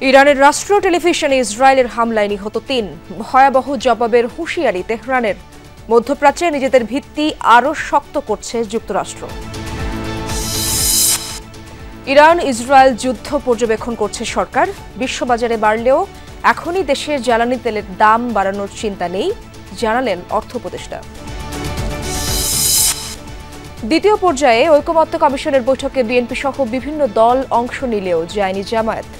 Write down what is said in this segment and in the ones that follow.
ইরানের রাষ্ট্রীয় টেলিভিশনে ইসরায়েলের হামলায় নিহত ৩ ভয়াবহ জবাবের হুঁশিয়ারি তেহরানের। মধ্যপ্রাচ্যে নিজেদের ভিত্তি আরও শক্ত করছে যুক্তরাষ্ট্র। ইরান ইসরায়েল যুদ্ধ পর্যবেক্ষণ করছে সরকার। বিশ্ববাজারে বাড়লেও এখনই দেশের জ্বালানি তেলের দাম বাড়ানোর চিন্তা নেই, জানালেন অর্থ উপদেষ্টা। দ্বিতীয় পর্যায়ে ঐকমত্য কমিশনের বৈঠকে বিএনপি সহ বিভিন্ন দল অংশ নিলেও যায়নি জামায়াত।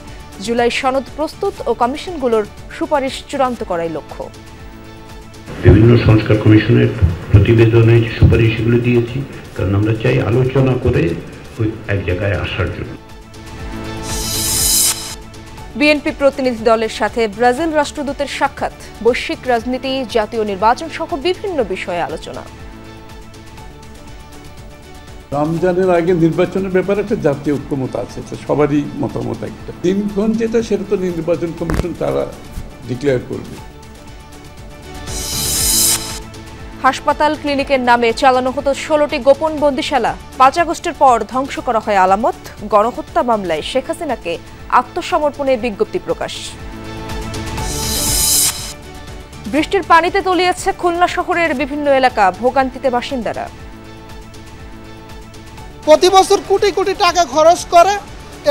জুলাই সনদ প্রস্তুত ও কমিশনগুলোর সুপারিশ চূড়ান্ত করাই লক্ষ্য। বিভিন্ন সংস্কার কমিশনের প্রতিবেদনে সুপারিশগুলো দিয়েছি, কারণ আমরা চাই আলোচনা করে এক জায়গায় আসার জন্য। বিএনপি প্রতিনিধি দলের সাথে ব্রাজিল রাষ্ট্রদূতের সাক্ষাৎ। বৈশ্বিক রাজনীতি, জাতীয় নির্বাচন সহ বিভিন্ন বিষয়ে আলোচনা। রমজানের আগে নির্বাচনের ব্যাপারে একটা জাতীয় ঐক্যমত আছে, সবারই মতামত একটা। দিনক্ষণ যেটা সেটা তো নির্বাচন কমিশন তারা ডিক্লেয়ার করবে। হাসপাতাল ক্লিনিকের নামে চালানো হতো 16টি গোপন বন্দিশালা। 5 আগস্টের পর ধ্বংস করা হয় আলামত। গণহত্যা মামলায় শেখ হাসিনাকে আত্মসমর্পণে বিজ্ঞপ্তি প্রকাশ। বৃষ্টির পানিতে তলিয়েছে খুলনা শহরের বিভিন্ন এলাকা, ভোগান্তিতে বাসিন্দারা। প্রতি বছর কোটি কোটি টাকা খরচ করে,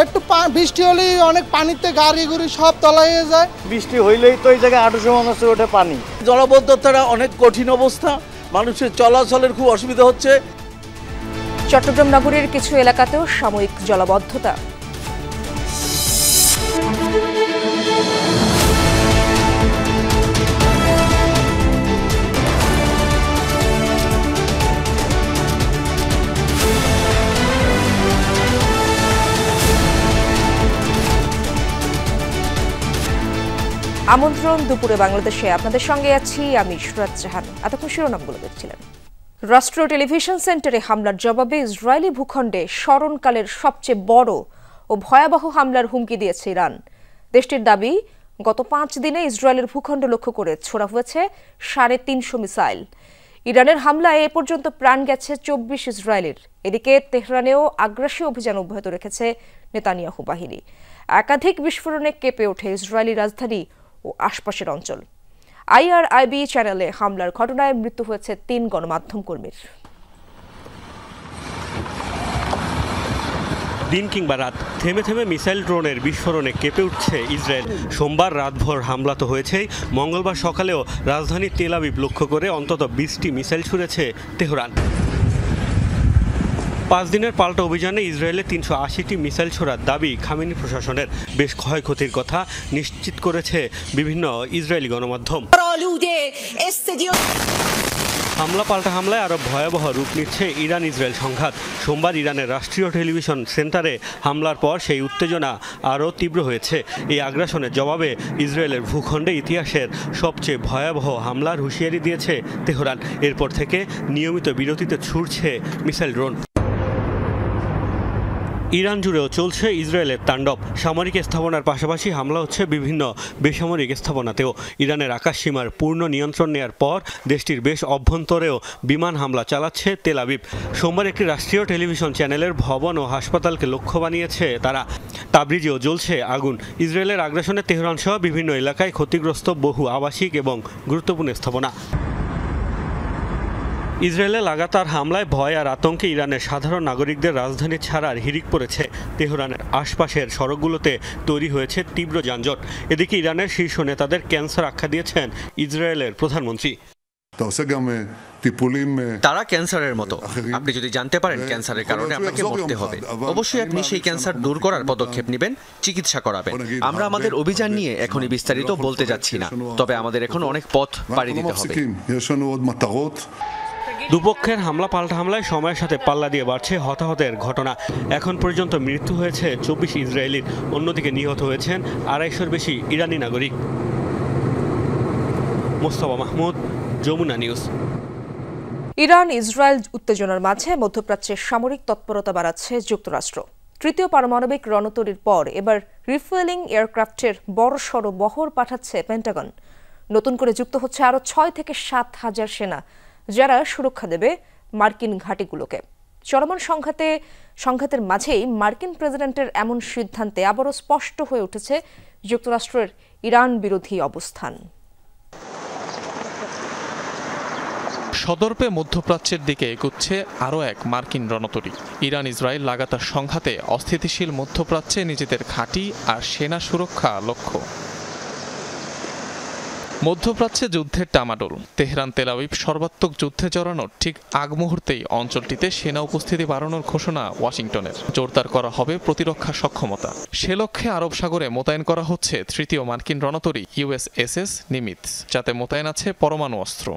একটু বৃষ্টি হলেই অনেক পানিতে গাড়ি গুড়ি সব তলাইয়ে যায়। বৃষ্টি হইলেই তো এই জায়গায় 800 মানুষের ওঠে পানি। জলবদ্ধতাটা অনেক কঠিন অবস্থা, মানুষের চলাচলের খুব অসুবিধা হচ্ছে। চট্টগ্রাম নগরীর কিছু এলাকাতেও সাময়িক জলাবদ্ধতা। আমন্ত্রণ দুপুরে বাংলাদেশে, আপনাদের সঙ্গে আছি আমি সুরাত জাহান। এতক্ষণ শিরোনামগুলো দেখছিলেন। রাষ্ট্রীয় টেলিভিশন সেন্টারে হামলার জবাবে ইসরায়েলি ভূখণ্ডে স্মরণকালের সবচেয়ে বড় ও ভয়াবহ হামলার হুমকি দিয়েছে ইরান। দেশটির দাবি, গত 5 দিনে ইসরায়েলের ভূখণ্ড লক্ষ্য করে ছোড়া হয়েছে 350 মিসাইল। ইরানের হামলায় এ পর্যন্ত প্রাণ গেছে 24 ইসরায়েলের। এদিকে তেহরানেও আগ্রাসী অভিযান অব্যাহত রেখেছে নেতানিয়াহু বাহিনী। একাধিক বিস্ফোরণে কেঁপে ওঠে ইসরায়েলি রাজধানী ও আশপাশের অঞ্চল। IRIB চ্যানেলে হামলার ঘটনায় মৃত্যু হয়েছে 3 গণমাধ্যম কর্মীর। দিন কিংবা রাত থেমে থেমে মিসাইল ড্রোনের বিস্ফোরণে কেঁপে উঠছে ইসরায়েল। সোমবার রাতভর হামলা তো হয়েছেই, মঙ্গলবার সকালেও রাজধানী তেল আবিব লক্ষ্য করে অন্তত 20টি মিসাইল ছুড়েছে তেহরান। 5 দিনের পাল্টা অভিযানে ইসরায়েলে 380টি মিসাইল ছোড়ার দাবি খামেনি প্রশাসনের। বেশ ক্ষয়ক্ষতির কথা নিশ্চিত করেছে বিভিন্ন ইসরায়েলি গণমাধ্যম। হামলা পাল্টা হামলায় আরও ভয়াবহ রূপ নিচ্ছে ইরান ইসরায়েল সংঘাত। সোমবার ইরানের রাষ্ট্রীয় টেলিভিশন সেন্টারে হামলার পর সেই উত্তেজনা আরও তীব্র হয়েছে। এই আগ্রাসনের জবাবে ইসরায়েলের ভূখণ্ডে ইতিহাসের সবচেয়ে ভয়াবহ হামলার হুঁশিয়ারি দিয়েছে তেহরান। এরপর থেকে নিয়মিত বিরতিতে ছুড়ছে মিসাইল ড্রোন। ইরান জুড়েও চলছে ইসরায়েলের তাণ্ডব। সামরিক স্থাপনার পাশাপাশি হামলা হচ্ছে বিভিন্ন বেসামরিক স্থাপনাতেও। ইরানের আকাশসীমার পূর্ণ নিয়ন্ত্রণ নেয়ার পর দেশটির বেশ অভ্যন্তরেও বিমান হামলা চালাচ্ছে তেল আবিব। সোমবার একটি রাষ্ট্রীয় টেলিভিশন চ্যানেলের ভবন ও হাসপাতালকে লক্ষ্য বানিয়েছে তারা। তাবরিজেও জ্বলছে আগুন। ইসরায়েলের আগ্রাসনে তেহরান সহ বিভিন্ন এলাকায় ক্ষতিগ্রস্ত বহু আবাসিক এবং গুরুত্বপূর্ণ স্থাপনা। ইসরায়েলের লাগাতার হামলায় ভয় আর আতঙ্কে ইরানের সাধারণ নাগরিকদের রাজধানী ছাড়ার হিড়িক পড়েছে। তেহরানের আশপাশের সড়কগুলোতে তৈরি হয়েছে তীব্র যানজট। এদিকে ইরানের শীর্ষ নেতাদের ক্যান্সার আখ্যা দিয়েছেন ইসরায়েলের প্রধানমন্ত্রী। তারা ক্যান্সারের মতো, আপনি যদি জানতে পারেন ক্যান্সারের কারণে আপনাকে মরতে হবে, অবশ্যই আপনি সেই ক্যান্সার দূর করার পদক্ষেপ নেবেন, চিকিৎসা করাবেন। আমরা আমাদের অভিযান নিয়ে এখনই বিস্তারিত বলতে যাচ্ছি না, তবে আমাদের এখন অনেক পথ পাড়ি দিতে হবে। দুপক্ষের হামলা পাল্টা হামলায় সময়ের সাথে পাল্লা দিয়ে বাড়ছে হতাহতের ঘটনা। এখন পর্যন্ত মৃত্যু হয়েছে 24 ইসরায়েলির, অন্যদিকে নিহত হয়েছেন 250-এর বেশি ইরানি নাগরিক। Mostafa Mahmud, Jamuna news. Iran Israel উত্তেজনার মাঝে মধ্যপ্রাচ্যে সামরিক তৎপরতা বাড়াচ্ছে যুক্তরাষ্ট্র। তৃতীয় পারমাণবিক রণতরীর পর এবার রিফুয়েলিং এয়ারক্রাফটের বড়সড় বহর পাঠাচ্ছে পেন্টাগন। নতুন করে যুক্ত হচ্ছে আরও 6 থেকে 7 হাজার সেনা, যারা সুরক্ষা দেবে মার্কিন ঘাঁটিগুলোকে। চলমান সংঘাতে সংঘাতের মাঝেই মার্কিন প্রেসিডেন্টের এমন সিদ্ধান্তে আবারও স্পষ্ট হয়ে উঠেছে যুক্তরাষ্ট্রের ইরান বিরোধী অবস্থান। সদর্পে মধ্যপ্রাচ্যের দিকে এগুচ্ছে আরও এক মার্কিন রণতরী। ইরান ইসরায়েল লাগাতার সংঘাতে অস্থিতিশীল মধ্যপ্রাচ্যে নিজেদের ঘাঁটি আর সেনা সুরক্ষা লক্ষ্য। মধ্যপ্রাচ্যে যুদ্ধের টামাডোল। তেহরান তেল আবিব সর্বাত্মক যুদ্ধে জড়ানোর ঠিক আগ মুহূর্তেই অঞ্চলটিতে সেনা উপস্থিতি বাড়ানোর ঘোষণা ওয়াশিংটনের। জোরদার করা হবে প্রতিরক্ষা সক্ষমতা। সে লক্ষ্যে আরব সাগরে মোতায়েন করা হচ্ছে তৃতীয় মার্কিন রণতরী USS নিমিটস, যাতে মোতায়েন আছে পরমাণু অস্ত্র।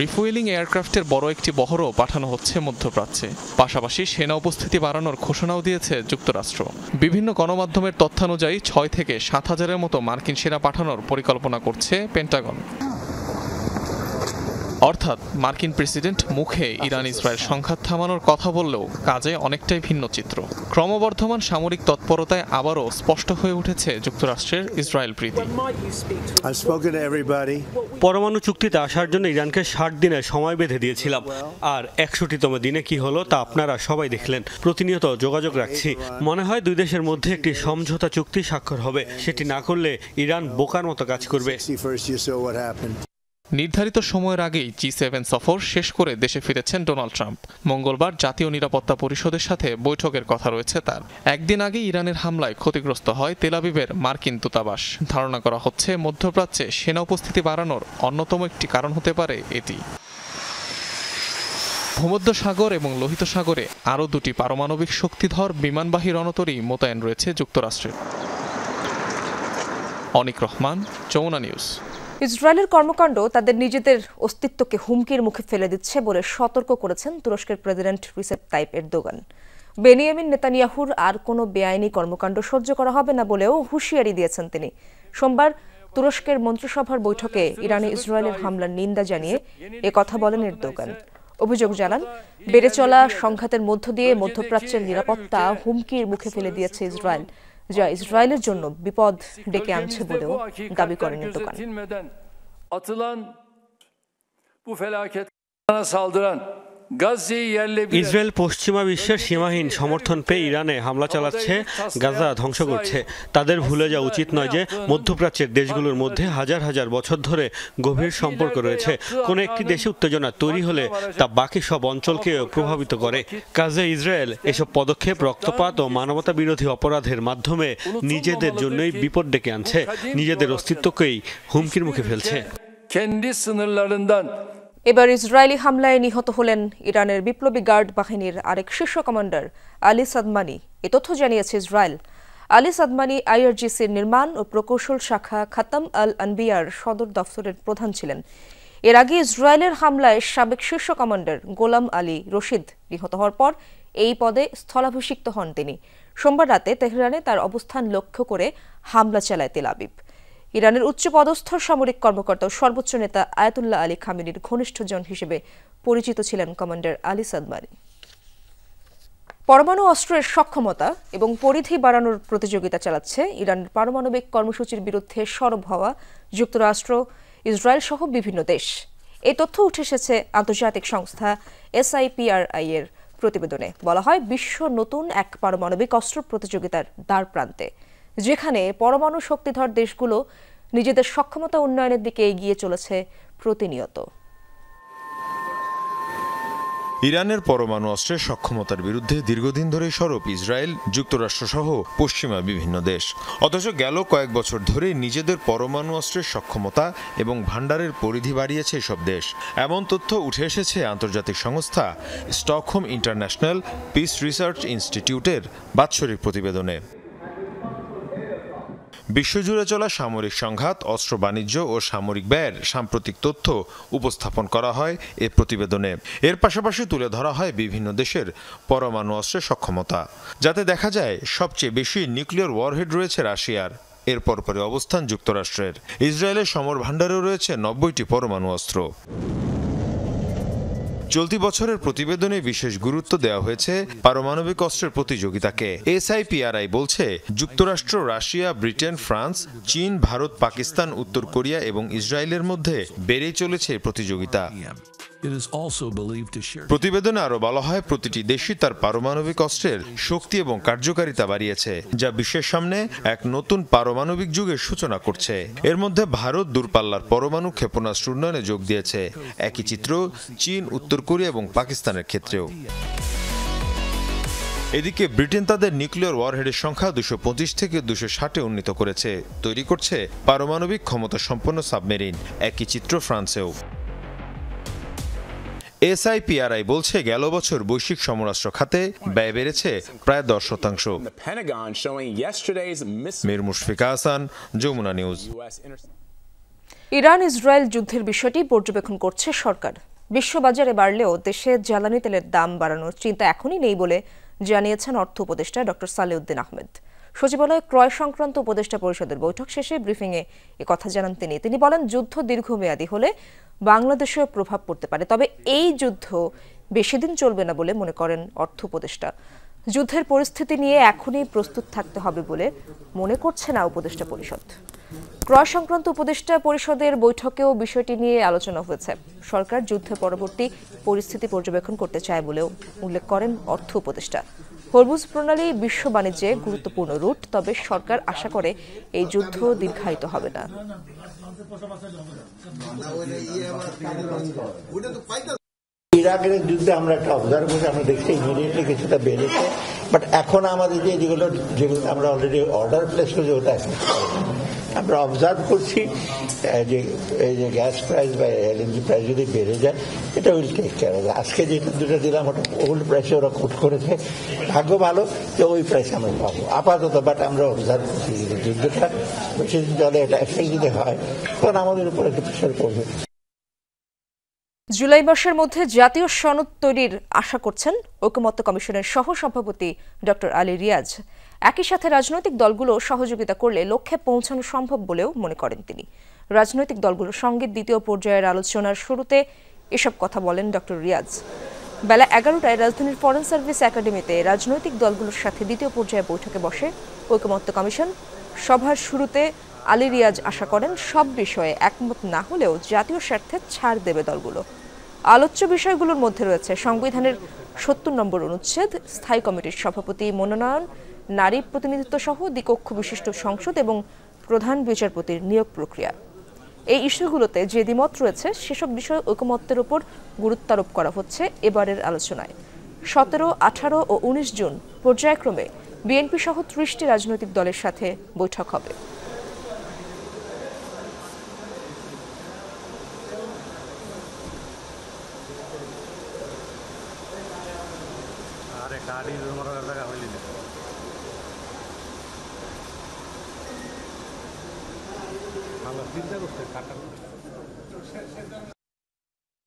রিফুয়েলিং এয়ারক্রাফটের বড় একটি বহরও পাঠানো হচ্ছে মধ্যপ্রাচ্যে। পাশাপাশি সেনা উপস্থিতি বাড়ানোর ঘোষণাও দিয়েছে যুক্তরাষ্ট্র। বিভিন্ন গণমাধ্যমের তথ্যানুযায়ী 6 থেকে 7,000-এর মতো মার্কিন সেনা পাঠানোর পরিকল্পনা করছে পেন্টাগন। অর্থাৎ মার্কিন প্রেসিডেন্ট মুখে ইরান ইসরায়েল সংঘাত থামানোর কথা বললেও কাজে অনেকটাই ভিন্ন চিত্র। ক্রমবর্ধমান সামরিক তৎপরতায় আবারও স্পষ্ট হয়ে উঠেছে যুক্তরাষ্ট্রের ইসরায়েল প্রীতি। পরমাণু চুক্তিতে আসার জন্য ইরানকে 60 দিনের সময় বেঁধে দিয়েছিলাম, আর 61তম দিনে কি হলো তা আপনারা সবাই দেখলেন। প্রতিনিয়ত যোগাযোগ রাখছি। মনে হয় দুই দেশের মধ্যে একটি সমঝোতা চুক্তি স্বাক্ষর হবে। সেটি না করলে ইরান বোকার মতো কাজ করবে। নির্ধারিত সময়ের আগেই G7 সফর শেষ করে দেশে ফিরেছেন ডোনাল্ড ট্রাম্প। মঙ্গলবার জাতীয় নিরাপত্তা পরিষদের সাথে বৈঠকের কথা রয়েছে তার। একদিন আগে ইরানের হামলায় ক্ষতিগ্রস্ত হয় তেল আবিবের মার্কিন দূতাবাস। ধারণা করা হচ্ছে মধ্যপ্রাচ্যে সেনা উপস্থিতি বাড়ানোর অন্যতম একটি কারণ হতে পারে এটি। ভূমধ্য সাগর এবং লোহিত সাগরে আরও 2টি পারমাণবিক শক্তিধর বিমানবাহী রণতরী মোতায়েন রয়েছে যুক্তরাষ্ট্রের। অনিক রহমান, যমুনা নিউজ। ইসরায়েলের কর্মকাণ্ড তাদের নিজেদের অস্তিত্বকে হুমকির মুখে ফেলে দিচ্ছে বলে সতর্ক করেছেন তুরস্কের president Recep Tayyip Erdogan. Benjamin নেতানিয়াহুর আর কোনো বেআইনি কর্মকাণ্ড সহ্য করা হবে না বলেও হুঁশিয়ারি দিয়েছেন তিনি। সোমবার তুরস্কের মন্ত্রিসভার বৈঠকে ইরানে ইসরায়েলের হামলার নিন্দা জানিয়ে একথা বলেন এরদোগান। অভিযোগ জানান, বেড়ে চলা সংঘাতের মধ্য দিয়ে মধ্যপ্রাচ্যের নিরাপত্তা হুমকির মুখে ফেলে দিয়েছে ইসরায়েল, যা ইসরায়েলের জন্য বিপদ ডেকে আনছে বলেও দাবি করেন এরদোগান। ইসরায়েল পশ্চিমা বিশ্বের সীমাহীন সমর্থন পেয়ে ইরানে হামলা চালাচ্ছে, গাজা ধ্বংস করছে। তাদের ভুলে যাওয়া উচিত নয় যে মধ্যপ্রাচ্যের দেশগুলোর মধ্যে হাজার হাজার বছর ধরে গভীর সম্পর্ক রয়েছে। কোনো একটি দেশে উত্তেজনা তৈরি হলে তা বাকি সব অঞ্চলকে প্রভাবিত করে। কাজে ইসরায়েল এসব পদক্ষেপ রক্তপাত ও মানবতা বিরোধী অপরাধের মাধ্যমে নিজেদের জন্যই বিপদ ডেকে আনছে, নিজেদের অস্তিত্বকেই হুমকির মুখে ফেলছে। এবার ইসরায়েলি হামলায় নিহত হলেন ইরানের বিপ্লবী গার্ড বাহিনীর আরেক শীর্ষ কমান্ডার আলী সাদমানি। এ তথ্য জানিয়েছে ইসরায়েল। আলী সাদমানি IRGCর নির্মাণ ও প্রকৌশল শাখা খাতাম আল আনবিয়ার সদর দফতরের প্রধান ছিলেন। এর আগে ইসরায়েলের হামলায় সাবেক শীর্ষ কমান্ডার গোলাম আলী রশিদ নিহত হওয়ার পর এই পদে স্থলাভিষিক্ত হন তিনি। সোমবার রাতে তেহরানে তার অবস্থান লক্ষ্য করে হামলা চালায় তেল আবিব। ইরানের উচ্চপদস্থ সামরিক কর্মকর্তা ও সর্বোচ্চ নেতা আয়াতুল্লাহ আলী খামেনির ঘনিষ্ঠজন হিসেবে পরিচিত ছিলেন কমান্ডার আলী সাদমানি। পরমাণু অস্ত্রের সক্ষমতা এবং পরিধি বাড়ানোর প্রতিযোগিতা চালাচ্ছে ইরানের পারমাণবিক কর্মসূচির বিরুদ্ধে সরব হওয়া যুক্তরাষ্ট্র, ইসরায়েল সহ বিভিন্ন দেশ। এই তথ্য উঠে এসেছে আন্তর্জাতিক সংস্থা SIPRI এর প্রতিবেদনে। বলা হয়, বিশ্ব নতুন এক পারমাণবিক অস্ত্র প্রতিযোগিতার দ্বার প্রান্তে, যেখানে পরমাণু শক্তিধর দেশগুলো নিজেদের সক্ষমতা উন্নয়নের দিকে এগিয়ে চলেছে প্রতিনিয়ত। ইরানের পরমাণু অস্ত্রের সক্ষমতার বিরুদ্ধে দীর্ঘদিন ধরে সরব ইসরায়েল, যুক্তরাষ্ট্র সহ পশ্চিমা বিভিন্ন দেশ। অথচ গেল কয়েক বছর ধরে নিজেদের পরমাণু অস্ত্রের সক্ষমতা এবং ভান্ডারের পরিধি বাড়িয়েছে এসব দেশ। এমন তথ্য উঠে এসেছে আন্তর্জাতিক সংস্থা স্টকহোম ইন্টারন্যাশনাল পিস রিসার্চ ইনস্টিটিউটের বাৎসরিক প্রতিবেদনে। বিশ্বজুড়ে চলা সামরিক সংঘাত, অস্ত্র বাণিজ্য ও সামরিক ব্যয়ের সাম্প্রতিক তথ্য উপস্থাপন করা হয় এ প্রতিবেদনে। এর পাশাপাশি তুলে ধরা হয় বিভিন্ন দেশের পরমাণু অস্ত্রের সক্ষমতা, যাতে দেখা যায় সবচেয়ে বেশি নিউক্লিয়ার ওয়ারহেড রয়েছে রাশিয়ার। এর পরপরই অবস্থান যুক্তরাষ্ট্রের। ইসরায়েলের সমর ভান্ডারেও রয়েছে 90টি পরমাণু অস্ত্র। চলতি বছরের প্রতিবেদনে বিশেষ গুরুত্ব দেওয়া হয়েছে পারমাণবিক অস্ত্রের প্রতিযোগিতাকে। SIPRI বলছে, যুক্তরাষ্ট্র, রাশিয়া, ব্রিটেন, ফ্রান্স, চীন, ভারত, পাকিস্তান, উত্তর কোরিয়া এবং ইসরায়েলের মধ্যে বেড়েই চলেছে প্রতিযোগিতা। প্রতিবেদনে আরো বলা হয় প্রতিটি দেশই তার পারমাণবিক অস্ত্রের শক্তি এবং কার্যকারিতা বাড়িয়েছে, যা বিশ্বের সামনে এক নতুন পারমাণবিক যুগের সূচনা করছে। এর মধ্যে ভারত দূরপাল্লার পরমাণু ক্ষেপণাস্ত্র উন্নয়নে যোগ দিয়েছে। একই চিত্র চীন, উত্তর কোরিয়া এবং পাকিস্তানের ক্ষেত্রেও। এদিকে ব্রিটেন তাদের নিউক্লিয়ার ওয়ারহেডের সংখ্যা 225 থেকে 260-এ উন্নীত করেছে, তৈরি করছে পারমাণবিক ক্ষমতা সম্পন্ন সাবমেরিন। একই চিত্র ফ্রান্সেও। SIPRI বলছে গেল বছর বৈশ্বিক সমরাস্ত্র খাতে ব্যয় বেড়েছে প্রায় 10%। Mir Mushfika Hasan, Jamuna news. Iran Israel যুদ্ধের বিষয়টি পর্যবেক্ষণ করছে সরকার। বিশ্ববাজারে বাড়লেও দেশে জ্বালানি তেলের দাম বাড়ানোর চিন্তা এখনই নেই বলে জানিয়েছেন অর্থ উপদেষ্টা ডক্টর সালেউদ্দিন আহমেদ। সচিবালয়ে ক্রয় সংক্রান্ত উপদেষ্টা পরিষদের বৈঠক শেষে ব্রিফিংয়ে একথা জানান তিনি বলেন, যুদ্ধ দীর্ঘমেয়াদী হলে বাংলাদেশেও প্রভাব পড়তে পারে, তবে এই যুদ্ধ বেশি দিন চলবে না বলে মনে করেন অর্থ উপদেষ্টা। যুদ্ধের পরিস্থিতি নিয়ে এখনই প্রস্তুত থাকতে হবে বলে মনে করছে না উপদেষ্টা পরিষদ। ক্রয় সংক্রান্ত উপদেষ্টা পরিষদের বৈঠকেও বিষয়টি নিয়ে আলোচনা হয়েছে। সরকার যুদ্ধের পরবর্তী পরিস্থিতি পর্যবেক্ষণ করতে চায় বলেও উল্লেখ করেন অর্থ উপদেষ্টা। হরমুজ প্রণালী বিশ্ব বাণিজ্যে গুরুত্বপূর্ণ রুট, তবে সরকার আশা করে এই যুদ্ধ দীর্ঘায়িত হবে না। ইরাকের যুদ্ধে আমরা একটা অবজার্ভ করি, আমরা দেখছি ইমিডিয়েটলি কিছুটা বেড়েছে, বাট এখন আমাদের যেগুলো আমরা অলরেডি অর্ডার প্লেস করেছি ওটা আমরা অবজার্ভ করছি যে এই যে গ্যাস প্রাইস বা এলএনজি প্রাইস যদি বেড়ে যায় এটা উইল টেক কেয়ার হবে। আজকে যেটা দুটো দিলাম ওটা ওল্ড প্রাইসে ওরা কোট করেছে, ভাগ্য ভালো যে ওই প্রাইসে আমরা পাবো আপাতত, বাট আমরা অবজার্ভ করছি যে যুদ্ধটা বেশি দিন চলে এটা এফেক্ট যদি হয় তখন আমাদের উপর একটু প্রেশার পড়বে। জুলাই মাসের মধ্যে জাতীয় সনদ তৈরির আশা করছেন ঐকমত্য কমিশনের সহ সভাপতি ডক্টর আলী রিয়াজ। একই সাথে রাজনৈতিক দলগুলো সহযোগিতা করলে লক্ষ্যে পৌঁছানো সম্ভব বলেও মনে করেন তিনি। রাজনৈতিক দলগুলোর সঙ্গে দ্বিতীয় পর্যায়ের আলোচনার শুরুতে এসব কথা বলেন ডক্টর রিয়াজ। বেলা 11টায় রাজধানীর ফরেন সার্ভিস একাডেমিতে রাজনৈতিক দলগুলোর সাথে দ্বিতীয় পর্যায়ে বৈঠকে বসে ঐকমত্য কমিশন। সভার শুরুতে আলী রিয়াজ আশা করেন সব বিষয়ে একমত না হলেও জাতীয় স্বার্থে ছাড় দেবে দলগুলো। আলোচ্য বিষয়গুলোর মধ্যে রয়েছে সংবিধানের ৭০ নম্বর অনুচ্ছেদ, স্থায়ী কমিটির সভাপতি মনোনয়ন, নারী প্রতিনিধিত্ব সহ দ্বিকক্ষ বিশিষ্ট সংসদ এবং প্রধান বিচারপতির নিয়োগ প্রক্রিয়া। এই ইস্যুগুলোতে যে দ্বিমত রয়েছে সেসব বিষয়ে ঐকমত্যের উপর গুরুত্ব আরোপ করা হচ্ছে এবারের আলোচনায়। ১৭, ১৮ ও ১৯ জুন পর্যায়ক্রমে বিএনপি সহ ৩০টি রাজনৈতিক দলের সাথে বৈঠক হবে।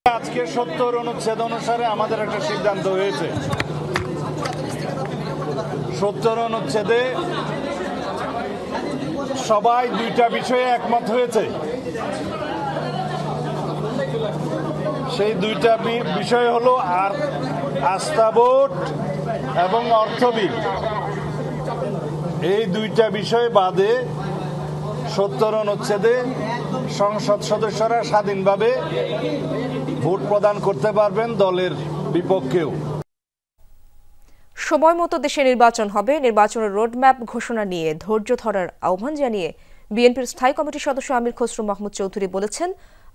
আজকে ৭০ অনুচ্ছেদ অনুসারে আমাদের একটা সিদ্ধান্ত হয়েছে। ৭০ অনুচ্ছেদে সবাই দুইটা বিষয়ে একমত হয়েছে। সেই দুইটা বিষয় হলো আস্থা ভোট এবং অর্থ বিল। এই দুইটা বিষয় বাদে ৭০ অনুচ্ছেদে সংসদ সদস্যরা স্বাধীনভাবে ভোট প্রদান করতে পারবেন দলের বিপক্ষেও। সময় মতো দেশে নির্বাচন হবে, নির্বাচনের রোডম্যাপ ঘোষণা নিয়ে ধৈর্য ধরার আহ্বান জানিয়ে বিএনপির স্থায়ী কমিটির সদস্য আমির খসরু মাহমুদ চৌধুরী বলেছেন,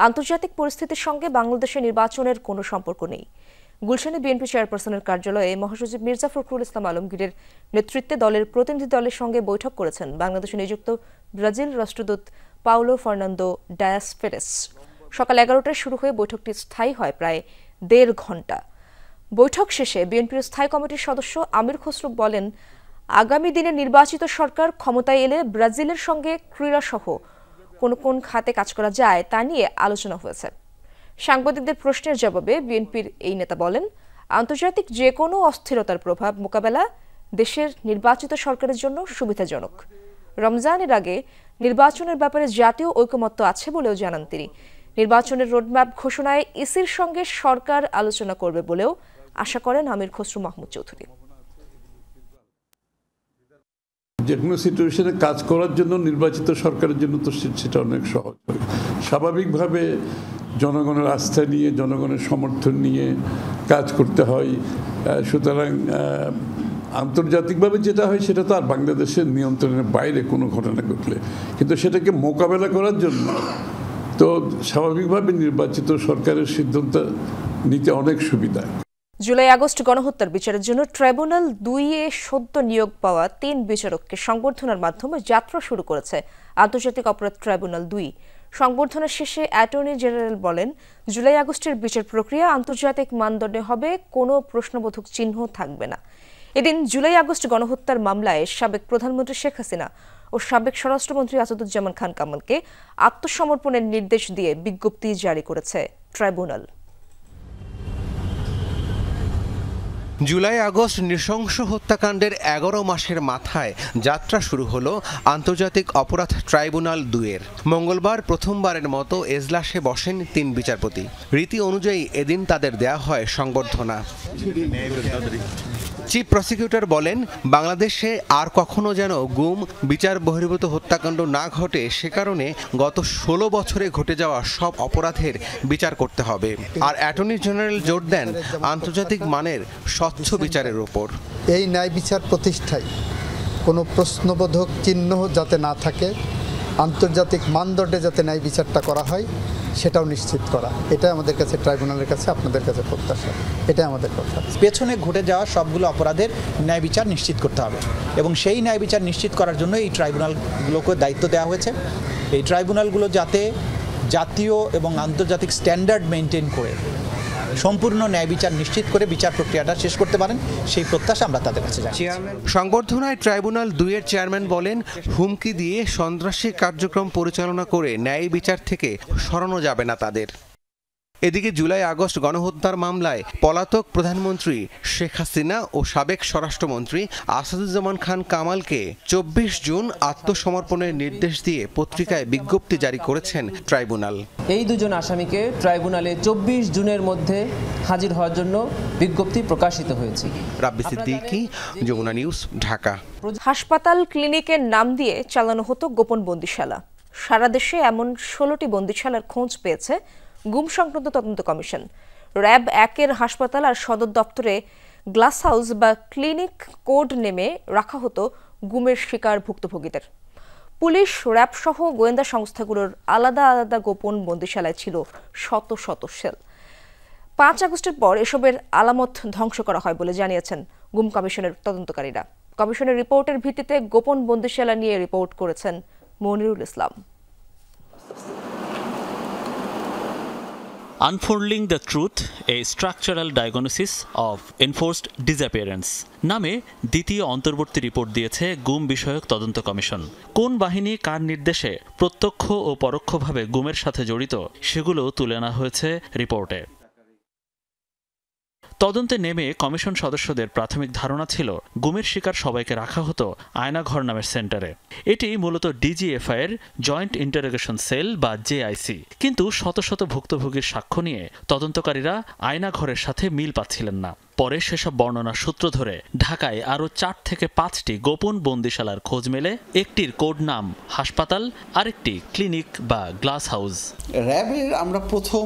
আন্তর্জাতিক পরিস্থিতির সঙ্গে বাংলাদেশের নির্বাচনের কোনো সম্পর্ক নেই। গুলশানে বিএনপি চেয়ারপারসনের কার্যালয়ে মহাসচিব মির্জা ফখরুল ইসলাম আলমগীরের নেতৃত্বে দলের প্রতিনিধি দলের সঙ্গে বৈঠক করেছেন বাংলাদেশে নিযুক্ত ব্রাজিল রাষ্ট্রদূত পাওলো ফার্নান্দো ডায়াস ফেরেস। সকাল 11টায় শুরু হয়ে বৈঠকটি স্থায়ী হয় প্রায় ১.৫ ঘণ্টা। বৈঠক শেষে বিএনপির স্থায়ী কমিটির সদস্য আমির খসরু বলেন, আগামী দিনে নির্বাচিত সরকার ক্ষমতায় এলে ব্রাজিলের সঙ্গে ক্রীড়াসহ কোন খাতে কাজ করা যায় তা নিয়ে আলোচনা হয়েছে। সাংবাদিকদের প্রশ্নের জবাবে বিএনপির এই নেতা বলেন, আন্তর্জাতিক যে কোনো অস্থিরতার প্রভাব মোকাবেলা দেশের নির্বাচিত সরকারের জন্য সুবিধাজনক। রমজানের আগে নির্বাচনের ব্যাপারে জাতীয় ঐকমত্য আছে বলেও জানান তিনি। নির্বাচনের রোডম্যাপ ঘোষণায় ইসির সঙ্গে সরকার আলোচনা করবে বলেও আশা করেন আমির খসরু মাহমুদ চৌধুরী। যে কোনো সিচুয়েশনে কাজ করার জন্য নির্বাচিত সরকারের জন্য তো সেটা অনেক সহজ। স্বাভাবিকভাবে জনগণের আস্থা নিয়ে, জনগণের সমর্থন নিয়ে কাজ করতে হয়। সুতরাং আন্তর্জাতিকভাবে যেটা হয় সেটা তো আর বাংলাদেশের নিয়ন্ত্রণের বাইরে কোনো ঘটনা ঘটলে, কিন্তু সেটাকে মোকাবেলা করার জন্য তো স্বাভাবিকভাবে নির্বাচিত সরকারের সিদ্ধান্ত নিতে অনেক সুবিধা। জুলাই আগস্ট গণহত্যার বিচারের জন্য ট্রাইব্যুনাল 2-এ সদ্য নিয়োগ পাওয়া 3 বিচারককে সংবর্ধনার মাধ্যমে যাত্রা শুরু করেছে আন্তর্জাতিক অপরাধ ট্রাইব্যুনাল 2। সংবর্ধনা শেষে অ্যাটর্নি জেনারেল বলেন, জুলাই আগস্টের বিচার প্রক্রিয়া আন্তর্জাতিক মানদণ্ডে হবে, কোনো প্রশ্নবোধক চিহ্ন থাকবে না। এদিন জুলাই আগস্ট গণহত্যার মামলায় সাবেক প্রধানমন্ত্রী শেখ হাসিনা ও সাবেক স্বরাষ্ট্রমন্ত্রী আসাদুজ্জামান খান কামালকে আত্মসমর্পণের নির্দেশ দিয়ে বিজ্ঞপ্তি জারি করেছে ট্রাইব্যুনাল। জুলাই আগস্ট নৃশংস হত্যাকাণ্ডের 11 মাসের মাথায় যাত্রা শুরু হলো আন্তর্জাতিক অপরাধ ট্রাইব্যুনাল 2-এর। মঙ্গলবার প্রথমবারের মতো এজলাসে বসেন 3 বিচারপতি। রীতি অনুযায়ী এদিন তাদের দেয়া হয় সংবর্ধনা। চিফ প্রসিকিউটর বলেন, বাংলাদেশে আর কখনো যেন গুম, বিচার বহির্ভূত হত্যাকাণ্ড না ঘটে, সে কারণে গত 16 বছরে ঘটে যাওয়া সব অপরাধের বিচার করতে হবে। আর অ্যাটর্নি জেনারেল জোর দেন আন্তর্জাতিক মানের স্বচ্ছ বিচারের উপর। এই ন্যায় বিচার প্রতিষ্ঠায় কোনো প্রশ্নবোধক চিহ্ন যাতে না থাকে, আন্তর্জাতিক মানদণ্ডে যাতে ন্যায় বিচারটা করা হয় সেটাও নিশ্চিত করা, এটা আমাদের কাছে ট্রাইব্যুনালের কাছে, আপনাদের কাছে প্রত্যাশা, এটাই আমাদের কথা। পেছনে ঘটে যাওয়া সবগুলো অপরাধের ন্যায় বিচার নিশ্চিত করতে হবে এবং সেই ন্যায় বিচার নিশ্চিত করার জন্য এই ট্রাইব্যুনালগুলোকে দায়িত্ব দেওয়া হয়েছে। এই ট্রাইব্যুনালগুলো যাতে জাতীয় এবং আন্তর্জাতিক স্ট্যান্ডার্ড মেনটেন করে সম্পূর্ণ ন্যায় বিচার নিশ্চিত করে বিচার প্রক্রিয়াটা শেষ করতে পারেন, সেই প্রত্যাশা আমরা তাদের কাছে জানাচ্ছি। সংবর্ধনায় ট্রাইব্যুনাল 2-এর চেয়ারম্যান বলেন, হুমকি দিয়ে সন্ত্রাসী কার্যক্রম পরিচালনা করে ন্যায় বিচার থেকে সরানো যাবে না তাদের। এদিকে জুলাই আগস্ট গণহত্যার মামলায় পলাতক প্রধানমন্ত্রী শেখ হাসিনা ও সাবেক স্বরাষ্ট্রমন্ত্রী আসাদুজ্জামান খান কামালকে 24 জুন আত্মসমর্পণের নির্দেশ দিয়ে পত্রিকায় বিজ্ঞপ্তি জারি করেছেন ট্রাইব্যুনাল। এই দুজন আসামিকে ট্রাইব্যুনালে 24 জুনের মধ্যে হাজির হওয়ার জন্য বিজ্ঞপ্তি প্রকাশিত হয়েছে। রাব্বি সিদ্দিকী, যমুনা নিউজ, ঢাকা। হাসপাতাল, ক্লিনিকের নাম দিয়ে চালানো হতো গোপন বন্দিশালা। সারা দেশে এমন 16টি বন্দিশালার খোঁজ পেয়েছে গুম সংক্রান্ত তদন্ত কমিশন। র্যাব 1-এর হাসপাতাল আর সদর দপ্তরে গ্লাস হাউস বা ক্লিনিক কোড নেমে রাখা হতো গুমের শিকার ভুক্তভোগীদের। পুলিশ, র্যাব সহ গোয়েন্দা সংস্থাগুলোর আলাদা আলাদা গোপন বন্দিশালায় ছিল শত শত সেল। 5 আগস্টের পর এসবের আলামত ধ্বংস করা হয় বলে জানিয়েছেন গুম কমিশনের তদন্তকারীরা। কমিশনের রিপোর্টের ভিত্তিতে গোপন বন্দিশালা নিয়ে রিপোর্ট করেছেন মনিরুল ইসলাম। Unfolding the Truth, a Structural Diagnosis of Enforced Disappearance নামে দ্বিতীয় অন্তর্বর্তী রিপোর্ট দিয়েছে গুম বিষয়ক তদন্ত কমিশন। কোন বাহিনী কার নির্দেশে প্রত্যক্ষ ও পরোক্ষভাবে গুমের সাথে জড়িত সেগুলো তুলে আনা হয়েছে রিপোর্টে। তদন্তে নেমে কমিশন সদস্যদের প্রাথমিক ধারণা ছিল গুমের শিকার সবাইকে রাখা হতো আয়নাঘর নামের সেন্টারে। এটি মূলত ডিজিএফআই-এর জয়েন্ট ইন্টারোগেশন সেল বা জেআইসি। কিন্তু শত শত ভুক্তভোগীর সাক্ষ্য নিয়ে তদন্তকারীরা আয়নাঘরের সাথে মিল পাচ্ছিলেন না। পরে সেসব বর্ণনার সূত্র ধরে ঢাকায় আরও 4 থেকে 5টি গোপন বন্দিশালার খোঁজ মেলে। একটির কোড নাম হাসপাতাল, আরেকটি ক্লিনিক বা গ্লাস হাউস। র্যাবের আমরা প্রথম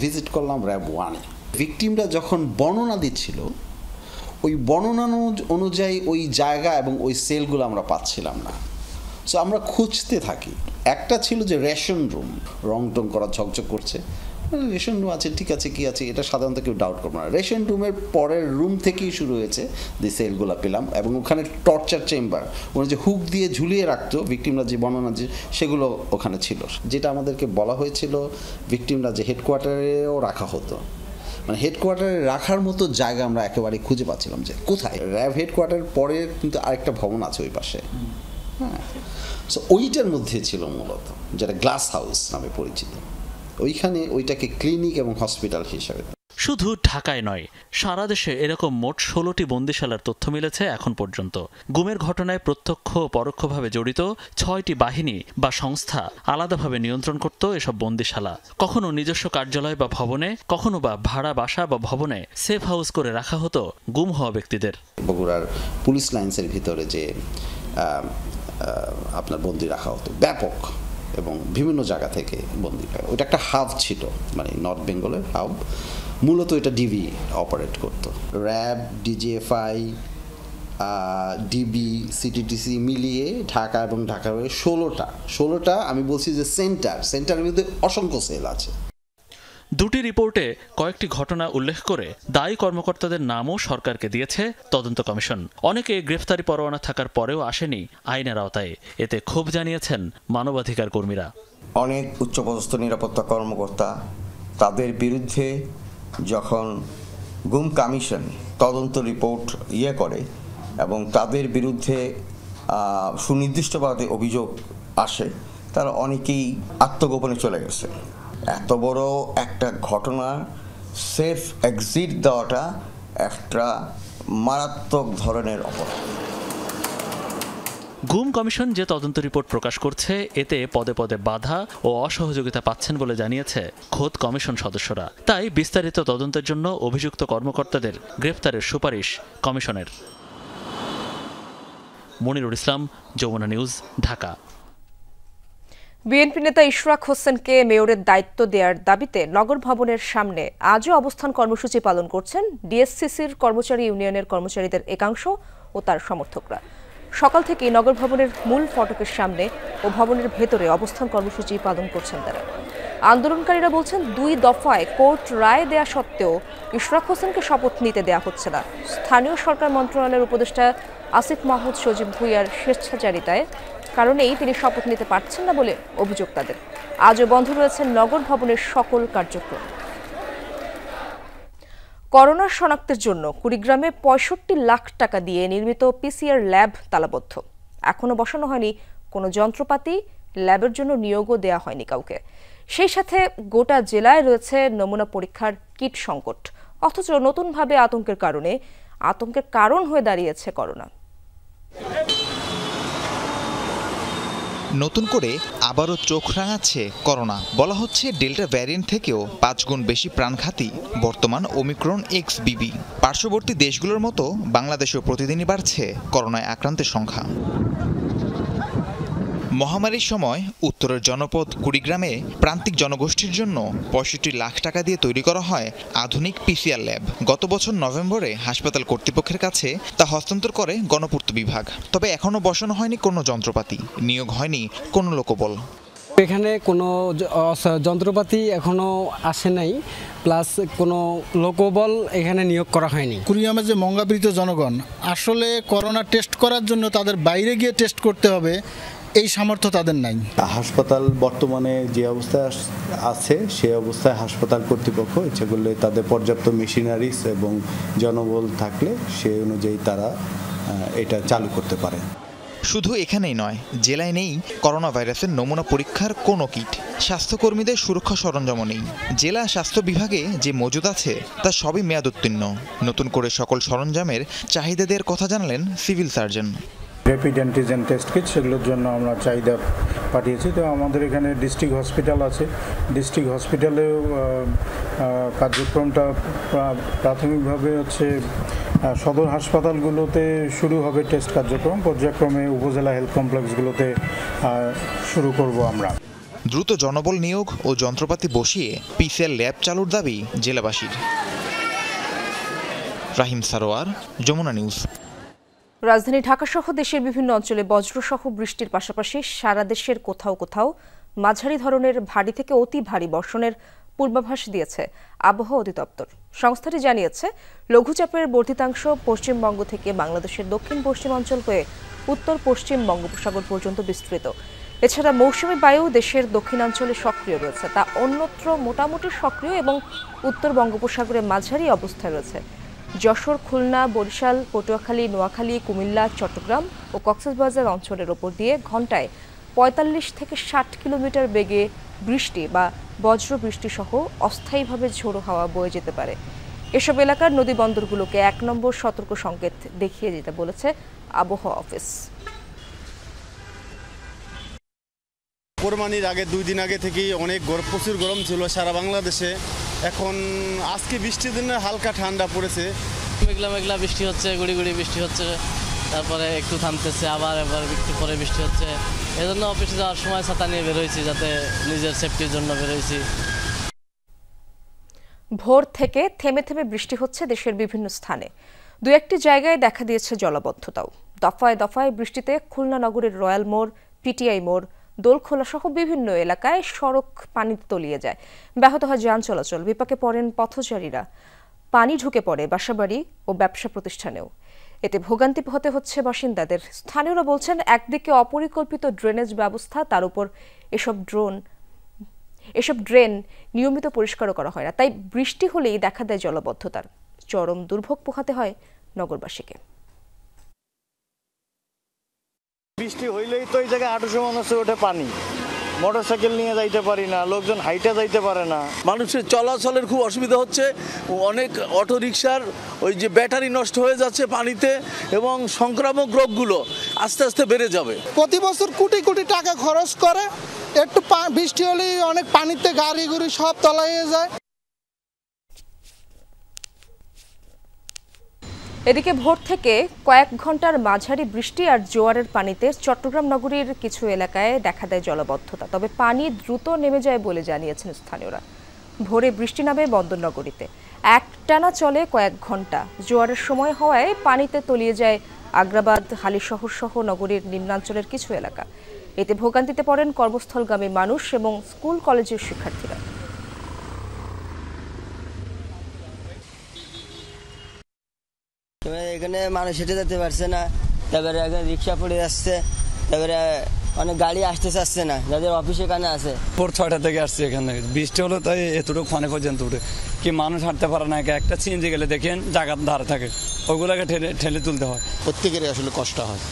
ভিজিট করলাম র্যাব 1-এ। ভিকটিমরা যখন বর্ণনা দিচ্ছিল, ওই বর্ণনা অনুযায়ী ওই জায়গা এবং ওই সেলগুলো আমরা পাচ্ছিলাম না। সো আমরা খুঁজতে থাকি। একটা ছিল যে রেশন রুম, রং টং করা, ঝকঝক করছে, রেশন রুম আছে, ঠিক আছে, কি আছে, এটা সাধারণত কেউ ডাউট করবে না। রেশন রুমের পরের রুম থেকেই শুরু হয়েছে যে সেলগুলো পেলাম, এবং ওখানে টর্চার চেম্বার, ওখানে যে হুক দিয়ে ঝুলিয়ে রাখতো ভিকটিমরা, যে বর্ণনা যে সেগুলো ওখানে ছিল। যেটা আমাদেরকে বলা হয়েছিল ভিকটিমরা যে হেডকোয়ার্টারেও রাখা হতো, মানে হেডকোয়ার্টারে রাখার মতো জায়গা আমরা একেবারে খুঁজে পাচ্ছিলাম যে কোথায়। র্যাব হেডকোয়ার্টার পরে কিন্তু আরেকটা ভবন আছে ওই পাশে, হ্যাঁ। সো ওইটার মধ্যে ছিল মূলত, যেটা গ্লাস হাউস নামে পরিচিত। ওইখানে ওইটাকে ক্লিনিক এবং হসপিটাল হিসাবে। শুধু ঢাকায় নয়, সারা দেশে এরকম মোট 16টি বন্দিশালার তথ্য মিলেছে এখন পর্যন্ত। গুমের ঘটনায় প্রত্যক্ষ ও পরোক্ষভাবে জড়িত 6টি বাহিনী বা সংস্থা আলাদাভাবে নিয়ন্ত্রণ করত এসব বন্দিশালা। কখনো নিজস্ব কার্যালয় বা ভবনে, কখনো বা ভাড়া বাসা বা ভবনে সেফ হাউস করে রাখা হতো গুম হওয়া ব্যক্তিদের। বগুড়ার পুলিশ লাইন্সের ভিতরে যে আপনার বন্দি রাখা হতো, ব্যাপক এবং বিভিন্ন জায়গা থেকে বন্দী হয়। ওটা একটা হাব ছিল, মানে নর্থ বেঙ্গলের হাব। মূলত এটা ডিবি অপারেট করতো। র্যাব, ডিজিএফআই, ডিবি, সিটিটিসি মিলিয়ে ঢাকা এবং ঢাকার 16টা আমি বলছি যে সেন্টারের মধ্যে অসংখ্য সেল আছে। দুটি রিপোর্টে কয়েকটি ঘটনা উল্লেখ করে দায়ী কর্মকর্তাদের নামও সরকারকে দিয়েছে তদন্ত কমিশন। অনেকে গ্রেফতারি পরোয়ানা থাকার পরেও আসেনি আইনের আওতায়। এতে ক্ষোভ জানিয়েছেন মানবাধিকার কর্মীরা। অনেক উচ্চপদস্থ নিরাপত্তা কর্মকর্তা, তাদের বিরুদ্ধে যখন গুম কমিশন তদন্ত রিপোর্ট করে এবং তাদের বিরুদ্ধে সুনির্দিষ্টভাবে অভিযোগ আসে, তারা অনেকেই আত্মগোপনে চলে গেছে। এত বড় একটা ঘটনা সেফ এক্সিট দেওয়াটা একটা মারাত্মক ধরনের অপরাধ। গুম কমিশন যে তদন্ত রিপোর্ট প্রকাশ করছে, এতে পদে পদে বাধা ও অসহযোগিতা পাচ্ছেন বলে জানিয়েছে খোদ কমিশন সদস্যরা। তাই বিস্তারিত তদন্তের জন্য অভিযুক্ত কর্মকর্তাদের গ্রেফতারের সুপারিশ কমিশনের। মনিরুল ইসলাম, যমুনা নিউজ, ঢাকা। বিএনপি নেতা ইশরাক হোসেনকে মেয়রের দায়িত্ব দেওয়ার দাবিতে নগর ভবনের সামনে আজও অবস্থান কর্মসূচি পালন করছেন ডিএসসিসির কর্মচারী ইউনিয়নের কর্মচারীদের একাংশ ও তার সমর্থকরা। সকাল থেকেই নগর ভবনের মূল ফটকের সামনে ও ভবনের ভেতরে অবস্থান কর্মসূচি পালন করছেন তারা। আন্দোলনকারীরা বলছেন 2 দফায় কোর্ট রায় দেয়া সত্ত্বেও ইশরাক হোসেনকে শপথ নিতে দেয়া হচ্ছে না। স্থানীয় সরকার মন্ত্রণালয়ের উপদেষ্টা আসিফ মাহমুদ সজীব ভুঁইয়ার স্বেচ্ছাচারিতায় কারণেই তিনি শপথ নিতে পারছেন না বলে অভিযোগ তাদের। আজও বন্ধ রয়েছে নগর ভবনের সকল কার্যক্রম। করোনা শনাক্তের জন্য কুড়িগ্রামে 65 লাখ টাকা দিয়ে নির্মিত পিসিআর ল্যাব তালাবদ্ধ। এখনো বসানো হয়নি কোনো যন্ত্রপাতি, ল্যাবের জন্য নিয়োগও দেওয়া হয়নি কাউকে। সেই সাথে গোটা জেলায় রয়েছে নমুনা পরীক্ষার কিট সংকট। অথচ নতুনভাবে আতঙ্কের কারণ হয়ে দাঁড়িয়েছে করোনা। নতুন করে আবারও চোখ রাঙাচ্ছে করোনা। বলা হচ্ছে ডেল্টা ভ্যারিয়েন্ট থেকেও 5 গুণ বেশি প্রাণঘাতী বর্তমান ওমিক্রন XBB। পার্শ্ববর্তী দেশগুলোর মতো বাংলাদেশেও প্রতিদিনই বাড়ছে করোনায় আক্রান্তের সংখ্যা। মহামারীর সময় উত্তরের জনপদ কুড়িগ্রামে প্রান্তিক জনগোষ্ঠীর জন্য 65 লাখ টাকা দিয়ে তৈরি করা হয় আধুনিক পিসিআর ল্যাব। গত বছর নভেম্বরে হাসপাতাল কর্তৃপক্ষের কাছে তা হস্তান্তর করে গণপূর্ত বিভাগ। তবে এখনও বসানো হয়নি কোনো যন্ত্রপাতি, নিয়োগ হয়নি কোনো লোকবল। এখানে কোনো যন্ত্রপাতি এখনো আসে নাই, প্লাস কোনো লোকবল এখানে নিয়োগ করা হয়নি। কুড়িগ্রামের যে মঙ্গাবৃত জনগণ আসলে করোনা টেস্ট করার জন্য তাদের বাইরে গিয়ে টেস্ট করতে হবে, এই সামর্থ্য তাদের নাই। হাসপাতাল বর্তমানে যে অবস্থায় আছে সে অবস্থায় হাসপাতাল কর্তৃপক্ষ ইচ্ছা করলে তাদের পর্যাপ্ত মেশিনারিজ এবং জনবল থাকলে সে অনুযায়ী তারা এটা চালু করতে পারে। শুধু এখানেই নয়, জেলায় নেই করোনা ভাইরাসের নমুনা পরীক্ষার কোনো কিট, স্বাস্থ্যকর্মীদের সুরক্ষা সরঞ্জামও নেই। জেলা স্বাস্থ্য বিভাগে যে মজুদ আছে তা সবই মেয়াদ উত্তীর্ণ। নতুন করে সকল সরঞ্জামের চাহিদা দেওয়ার কথা জানালেন civil surgeon. Rapid antigen test kit সেগুলোর জন্য আমরা চাহিদা পাঠিয়েছি। তো আমাদের এখানে ডিস্ট্রিক্ট হসপিটাল আছে, ডিস্ট্রিক্ট হসপিটালেও কার্যক্রমটা প্রাথমিকভাবে হচ্ছে সদর হাসপাতালগুলোতে শুরু হবে টেস্ট কার্যক্রম, পর্যায়ক্রমে উপজেলা হেলথ কমপ্লেক্সগুলোতে শুরু করব আমরা। দ্রুত জনবল নিয়োগ ও যন্ত্রপাতি বসিয়ে পিসিআর ল্যাব চালুর দাবি জেলাবাসীর। রাহিম সারোয়ার, যমুনা নিউজ। রাজধানী ঢাকা সহ দেশের বিভিন্ন অঞ্চলে বজ্রসহ বৃষ্টির পাশাপাশি সারা দেশের কোথাও কোথাও মাঝারি ধরনের ভারী থেকে অতি ভারী বর্ষণের পূর্বাভাস দিয়েছে আবহাওয়া অধিদপ্তর। সংস্থাটি জানিয়েছে, লঘুচাপের বর্ধিতাংশ পশ্চিমবঙ্গ থেকে বাংলাদেশের দক্ষিণ পশ্চিমাঞ্চল হয়ে উত্তর পশ্চিম বঙ্গোপসাগর পর্যন্ত বিস্তৃত। এছাড়া মৌসুমী বায়ু দেশের দক্ষিণাঞ্চলে সক্রিয় রয়েছে, তা অন্যত্র মোটামুটি সক্রিয় এবং উত্তর বঙ্গোপসাগরে মাঝারি অবস্থায় রয়েছে। যশোর, খুলনা, বরিশাল, পটুয়াখালী, নোয়াখালী, কুমিল্লা, চট্টগ্রাম ও কক্সবাজার অঞ্চলের ওপর দিয়ে ঘন্টায় 45 থেকে 60 কিলোমিটার বেগে বৃষ্টি বা বজ্রবৃষ্টি সহ অস্থায়ীভাবে ঝোড়ো হাওয়া বয়ে যেতে পারে। এসব এলাকার নদী বন্দরগুলোকে 1 নম্বর সতর্ক সংকেত দেখিয়ে দিতে বলেছে আবহাওয়া অফিস। কোরবানির আগে 2 দিন আগে থেকেই অনেক প্রচুর গরম ছিল সারা বাংলাদেশে। এখন আজকে বৃষ্টির দিনে হালকা ঠান্ডা পড়েছে। মেঘলা মেঘলা বৃষ্টি হচ্ছে, গুড়ি গুড়ি বৃষ্টি হচ্ছে, তারপরে একটু থামতেছে, আবার একটু পরে বৃষ্টি হচ্ছে। এজন্য অফিসে যাওয়ার সময় ছাতা নিয়ে বেরোইছি, যাতে নিজের সেফটির জন্য বেরোইছি। ভোর থেকে থেমে থেমে বৃষ্টি হচ্ছে দেশের বিভিন্ন স্থানে। দু একটি জায়গায় দেখা দিয়েছে জলাবদ্ধতাও। দফায় দফায় বৃষ্টিতে খুলনা নগরের রয়্যাল মোড়, পিটিআই মোড়, দোলখোলা সহ বিভিন্ন এলাকায় সড়ক পানিতে তলিয়ে যায়। ব্যাহত হয় যান চলাচল, বিপাকে পড়েন পথচারীরা। পানি ঢুকে পড়ে বাসাবাড়ি ও ব্যবসা প্রতিষ্ঠানেও। এতে ভোগান্তি হতে হচ্ছে বাসিন্দাদের। স্থানীয়রা বলছেন, একদিকে অপরিকল্পিত ড্রেনেজ ব্যবস্থা, তার উপর এসব ড্রেন নিয়মিত পরিষ্কারও করা হয় না। তাই বৃষ্টি হলেই দেখা দেয় জলাবদ্ধতার। চরম দুর্ভোগ পোহাতে হয় নগরবাসীকে। বৃষ্টি হইলেই তো এই জায়গায় হাঁটু মানুষের ওঠে পানি, মোটরসাইকেল নিয়ে যাইতে পারি না, লোকজন হাইটে যাইতে পারে না, মানুষের চলাচলের খুব অসুবিধা হচ্ছে। অনেক অটো রিকশার ওই যে ব্যাটারি নষ্ট হয়ে যাচ্ছে পানিতে, এবং সংক্রামক রোগগুলো আস্তে আস্তে বেড়ে যাবে। প্রতি বছর কোটি কোটি টাকা খরচ করে, একটু বৃষ্টি হলেই অনেক পানিতে গাড়ি গুড়ি সব তলাইয়ে যায়। এদিকে ভোর থেকে কয়েক ঘন্টার মাঝারি বৃষ্টি আর জোয়ারের পানিতে চট্টগ্রাম নগরীর কিছু এলাকায় দেখা দেয় জলাবদ্ধতা। তবে পানি দ্রুত নেমে যায় বলে জানিয়েছেন স্থানীয়রা। ভোরে বৃষ্টি নামে বন্দরনগরীতে, একটানা চলে কয়েক ঘন্টা। জোয়ারের সময় হওয়ায় পানিতে তলিয়ে যায় আগ্রাবাদ, হালিশহর সহ নগরীর নিম্নাঞ্চলের কিছু এলাকা। এতে ভোগান্তিতে পড়েন কর্মস্থলগামী মানুষ এবং স্কুল কলেজের শিক্ষার্থীরা। এখানে মানুষ হেঁটে যেতে পারছে না, তারপরে এখানে রিক্সা পড়ে যাচ্ছে, তারপরে অনেক গাড়ি আসতে চাচ্ছে না, যাদের অফিসে কানে আছে। ভোর 6টা থেকে আসছে এখানে, বৃষ্টি হলো তাই এতটুকু ফানে পর্যন্ত উঠে কি মানুষ হাঁটতে পারে না। একটা সিএনজি গেলে দেখেন জায়গার ধারে থাকে, ওগুলোকে ঠেলে তুলতে হয়। প্রত্যেকেরই আসলে কষ্ট হয়,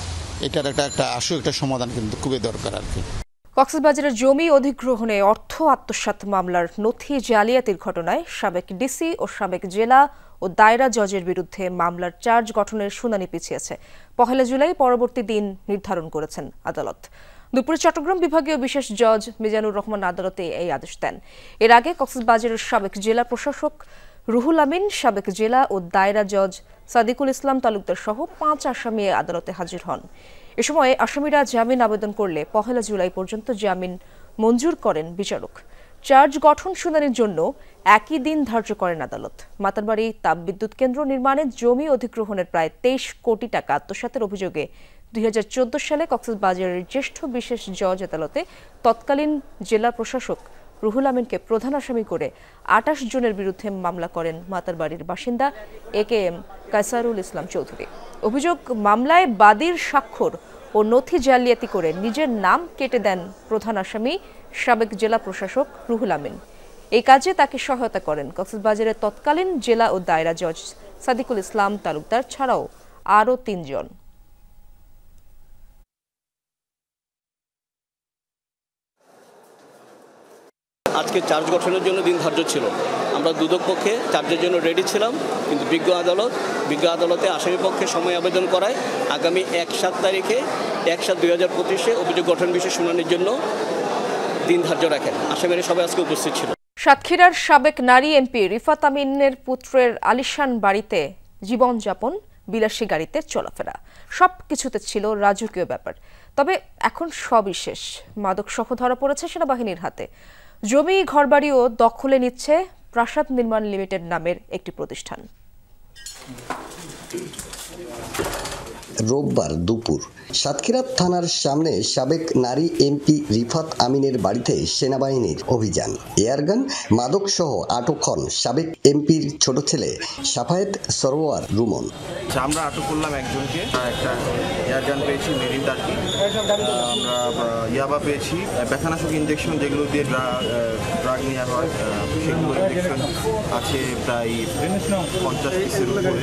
এটার একটা সমাধান কিন্তু খুবই দরকার আর কি। কক্সবাজারের জমি অধিগ্রহণে অর্থ আত্মসাৎ মামলার নথি জালিয়াতির ঘটনায় সাবেক ডিসি ও সাবেক জেলা ও দায়রা জজের বিরুদ্ধে মামলার চার্জ গঠনের শুনানি পিছিয়েছে। 1 জুলাই পরবর্তী দিন নির্ধারণ করেছেন আদালত। দুপুরে চট্টগ্রাম বিভাগীয় বিশেষ জজ মিজানুর রহমান আদালতে এই আদেশ দেন। এর আগে কক্সবাজারের সাবেক জেলা প্রশাসক রুহুল আমিন, সাবেক জেলা ও দায়রা জজ সাদিকুল ইসলাম তালুকদার সহ 5 আসামি আদালতে হাজির হন। এ সময় আসামিরা জামিন আবেদন করলে 1 জুলাই পর্যন্ত জামিন মঞ্জুর করেন বিচারক। চার্জ গঠন শুনানির জন্য একই দিন ধার্য করেন আদালত। মাতারবাড়ি তাপবিদ্যুৎ কেন্দ্র নির্মাণে জমি অধিগ্রহণের প্রায় 23 কোটি টাকা আত্মসাতের অভিযোগে 2014 সালে কক্সবাজারের জ্যেষ্ঠ বিশেষ জজ আদালতে তৎকালীন জেলা প্রশাসক রুহুল আমিনকে প্রধান আসামি করে 28 জনের বিরুদ্ধে মামলা করেন মাতারবাড়ির বাসিন্দা AKM কায়সারুল ইসলাম চৌধুরী। অভিযোগ, মামলায় বাদীর স্বাক্ষর ও নথি জালিয়াতি করে নিজের নাম কেটে দেন প্রধান আসামি সাবেক জেলা প্রশাসক রুহুল আমিন। এই কাজে তাকে সহায়তা করেন কক্সবাজারের তৎকালীন জেলা ও দায়রা জজ সাদিকুল ইসলাম তালুকদার ছাড়াও আরও 3 জন। আজকে চার্জ গঠনের জন্য দিন ধার্য ছিল। আমরা দুদক পক্ষে চার্জের জন্য রেডি ছিলাম, কিন্তু বিজ্ঞ আদালতে আসামি পক্ষে সময় আবেদন করায় আগামী 1/7 তারিখে 1/7/2025 অভিযোগ গঠন বিষয়ে শুনানির জন্য দিন ধার্য রাখেন। আসামিরা সবাই আজকে উপস্থিত ছিল। সাতক্ষীরার সাবেক নারী এমপি রিফাত আমিনের পুত্রের আলিশান বাড়িতে জীবনযাপন, বিলাসী গাড়িতে চলাফেরা, সবকিছুতে ছিল রাজকীয় ব্যাপার। তবে এখন সবই শেষ। মাদকসহ ধরা পড়েছে সেনাবাহিনীর হাতে। জমি, ঘরবাড়িও দখলে নিচ্ছে প্রাসাদ নির্মাণ লিমিটেড নামের একটি প্রতিষ্ঠান। রোববার দুপুর সাতক্ষীরা থানার সামনে সাবেক নারী এমপি রিফাত আমিনের বাড়িতে সেনাবাহিনীর অভিযান। এয়ারগান, মাদক সহ আটক হন সাবেক এমপির ছোট ছেলে সাফায়েত সরোয়ার রুমন। আমরা আটক করলাম একজনকে, একটা এয়ারগান পেয়েছি, মেরিন টার্কি, আমরা ইয়াবা পেয়েছি, ব্যথানাশক ইঞ্জেকশন যেগুলো দিয়ে ড্রাগ নেওয়া হয় সেগুলো ইঞ্জেকশন আছে প্রায় 50 পিসের উপরে।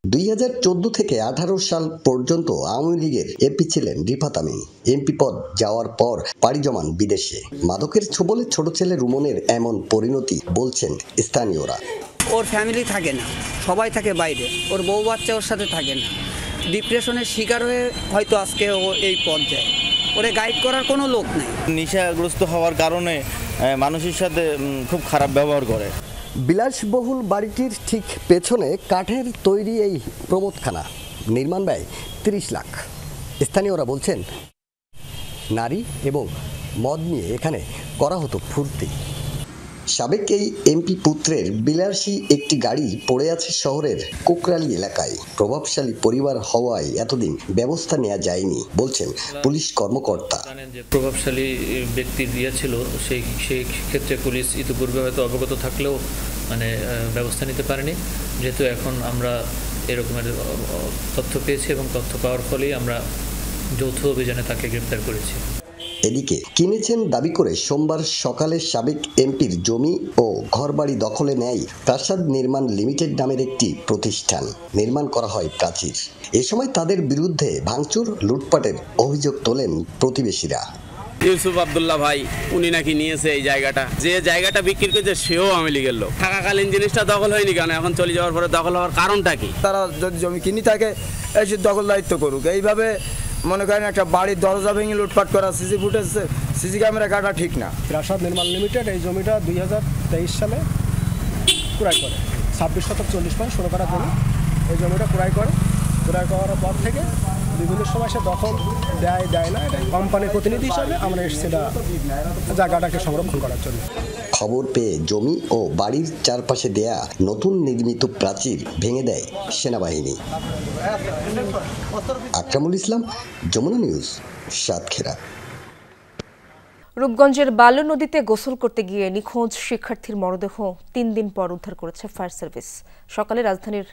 2014 থেকে 18 সাল পর্যন্ত আওয়ামী লীগের এমপি ছিলেন রিফাত আমিন। এমপি পদ যাওয়ার পর পাড়ি জমান বিদেশে। মাদকের ছোবলে ছোট ছেলে রুমনের এমন পরিণতি বলছেন স্থানীয়রা। ওর ফ্যামিলি থাকে না, সবাই থাকে বাইরে, ওর বউ বাচ্চা ওর সাথে থাকে না। ডিপ্রেশনের শিকার হয়ে হয়তো আজকে ও এই পর্যায়ে, ওরে গাইড করার কোনো লোক নেই। নেশাগ্রস্ত হওয়ার কারণে মানুষের সাথে খুব খারাপ ব্যবহার করে। বিলাসবহুল বাড়িটির ঠিক পেছনে কাঠের তৈরি এই প্রমোদখানা। নির্মাণ ব্যয় 30 লাখ। স্থানীয়রা বলছেন নারী এবং মদ নিয়ে এখানে করা হতো ফুর্তি। সাবেক এই এমপি পুত্রের বিলাসী একটি গাড়ি পড়ে আছে শহরের কোকরালি এলাকায়। প্রভাবশালী পরিবার হওয়ায় এতদিন ব্যবস্থা নেওয়া যায়নি বলছেন পুলিশ কর্মকর্তা। প্রভাবশালী ব্যক্তির ছিল সেই ক্ষেত্রে পুলিশ ইতিপূর্বে হয়তো অবগত থাকলেও ব্যবস্থা নিতে পারেনি। যেহেতু এখন আমরা এরকমের তথ্য পেয়েছি এবং তথ্য পাওয়ার ফলেই আমরা যৌথ অভিযানে তাকে গ্রেপ্তার করেছি। এদিকে কিনেছেন দাবি করে সোমবার সকালে সাবেক এমপির জমি ও ঘরবাড়ি দখলে নেয় প্রাসাদ নির্মাণ লিমিটেড নামের একটি প্রতিষ্ঠান। নির্মাণ করা হয় প্রাচীর। এ সময় তাদের বিরুদ্ধে ভাঙচুর, লুটপাটের অভিযোগ তোলেন প্রতিবেশীরা। ইউসুফ আব্দুল্লাহ ভাই উনি নাকি নিয়েছে এই জায়গাটা, যে জায়গাটা বিক্রি করেছে সেও আওয়ামী লীগের লোক। থাকাকালীন জিনিসটা দখল হয়নি কেন? এখন চলে যাওয়ার পরে দখল হওয়ার কারণটা কি? তারা যদি জমি কিনি থাকে এসে দখল দায়িত্ব করুক। এইভাবে মনে করেন একটা বাড়ির দরজা ভেঙে লুটপাট করা, সিসি ফুটেজ, সিসি ক্যামেরা কাটা ঠিক না। প্রাসাদ নির্মাণ লিমিটেড এই জমিটা 2023 সালে ক্রয় করে 26.40 কাঠা জমি। এই জমিটা ক্রয় করার পর থেকে বিভিন্ন সময় সে দখল দেয় না। এটা কোম্পানির প্রতিনিধি হিসাবে আমরা এসেছি জায়গাটাকে সংরক্ষণ করার জন্য। খবর পেয়ে জমি ও বাড়ির চারপাশে দেয়া নতুন নির্মিত প্রাচীর ভেঙে দেয় সেনাবাহিনী। আকরামুল ইসলাম, যমুনা নিউজ, সাতক্ষীরা। রূপগঞ্জের বালু নদীতে গোসল করতে গিয়ে নিখোঁজ শিক্ষার্থীর মরদেহ 3 দিন পর উদ্ধার করেছে ফায়ার সার্ভিস। সকালে রাজধানীর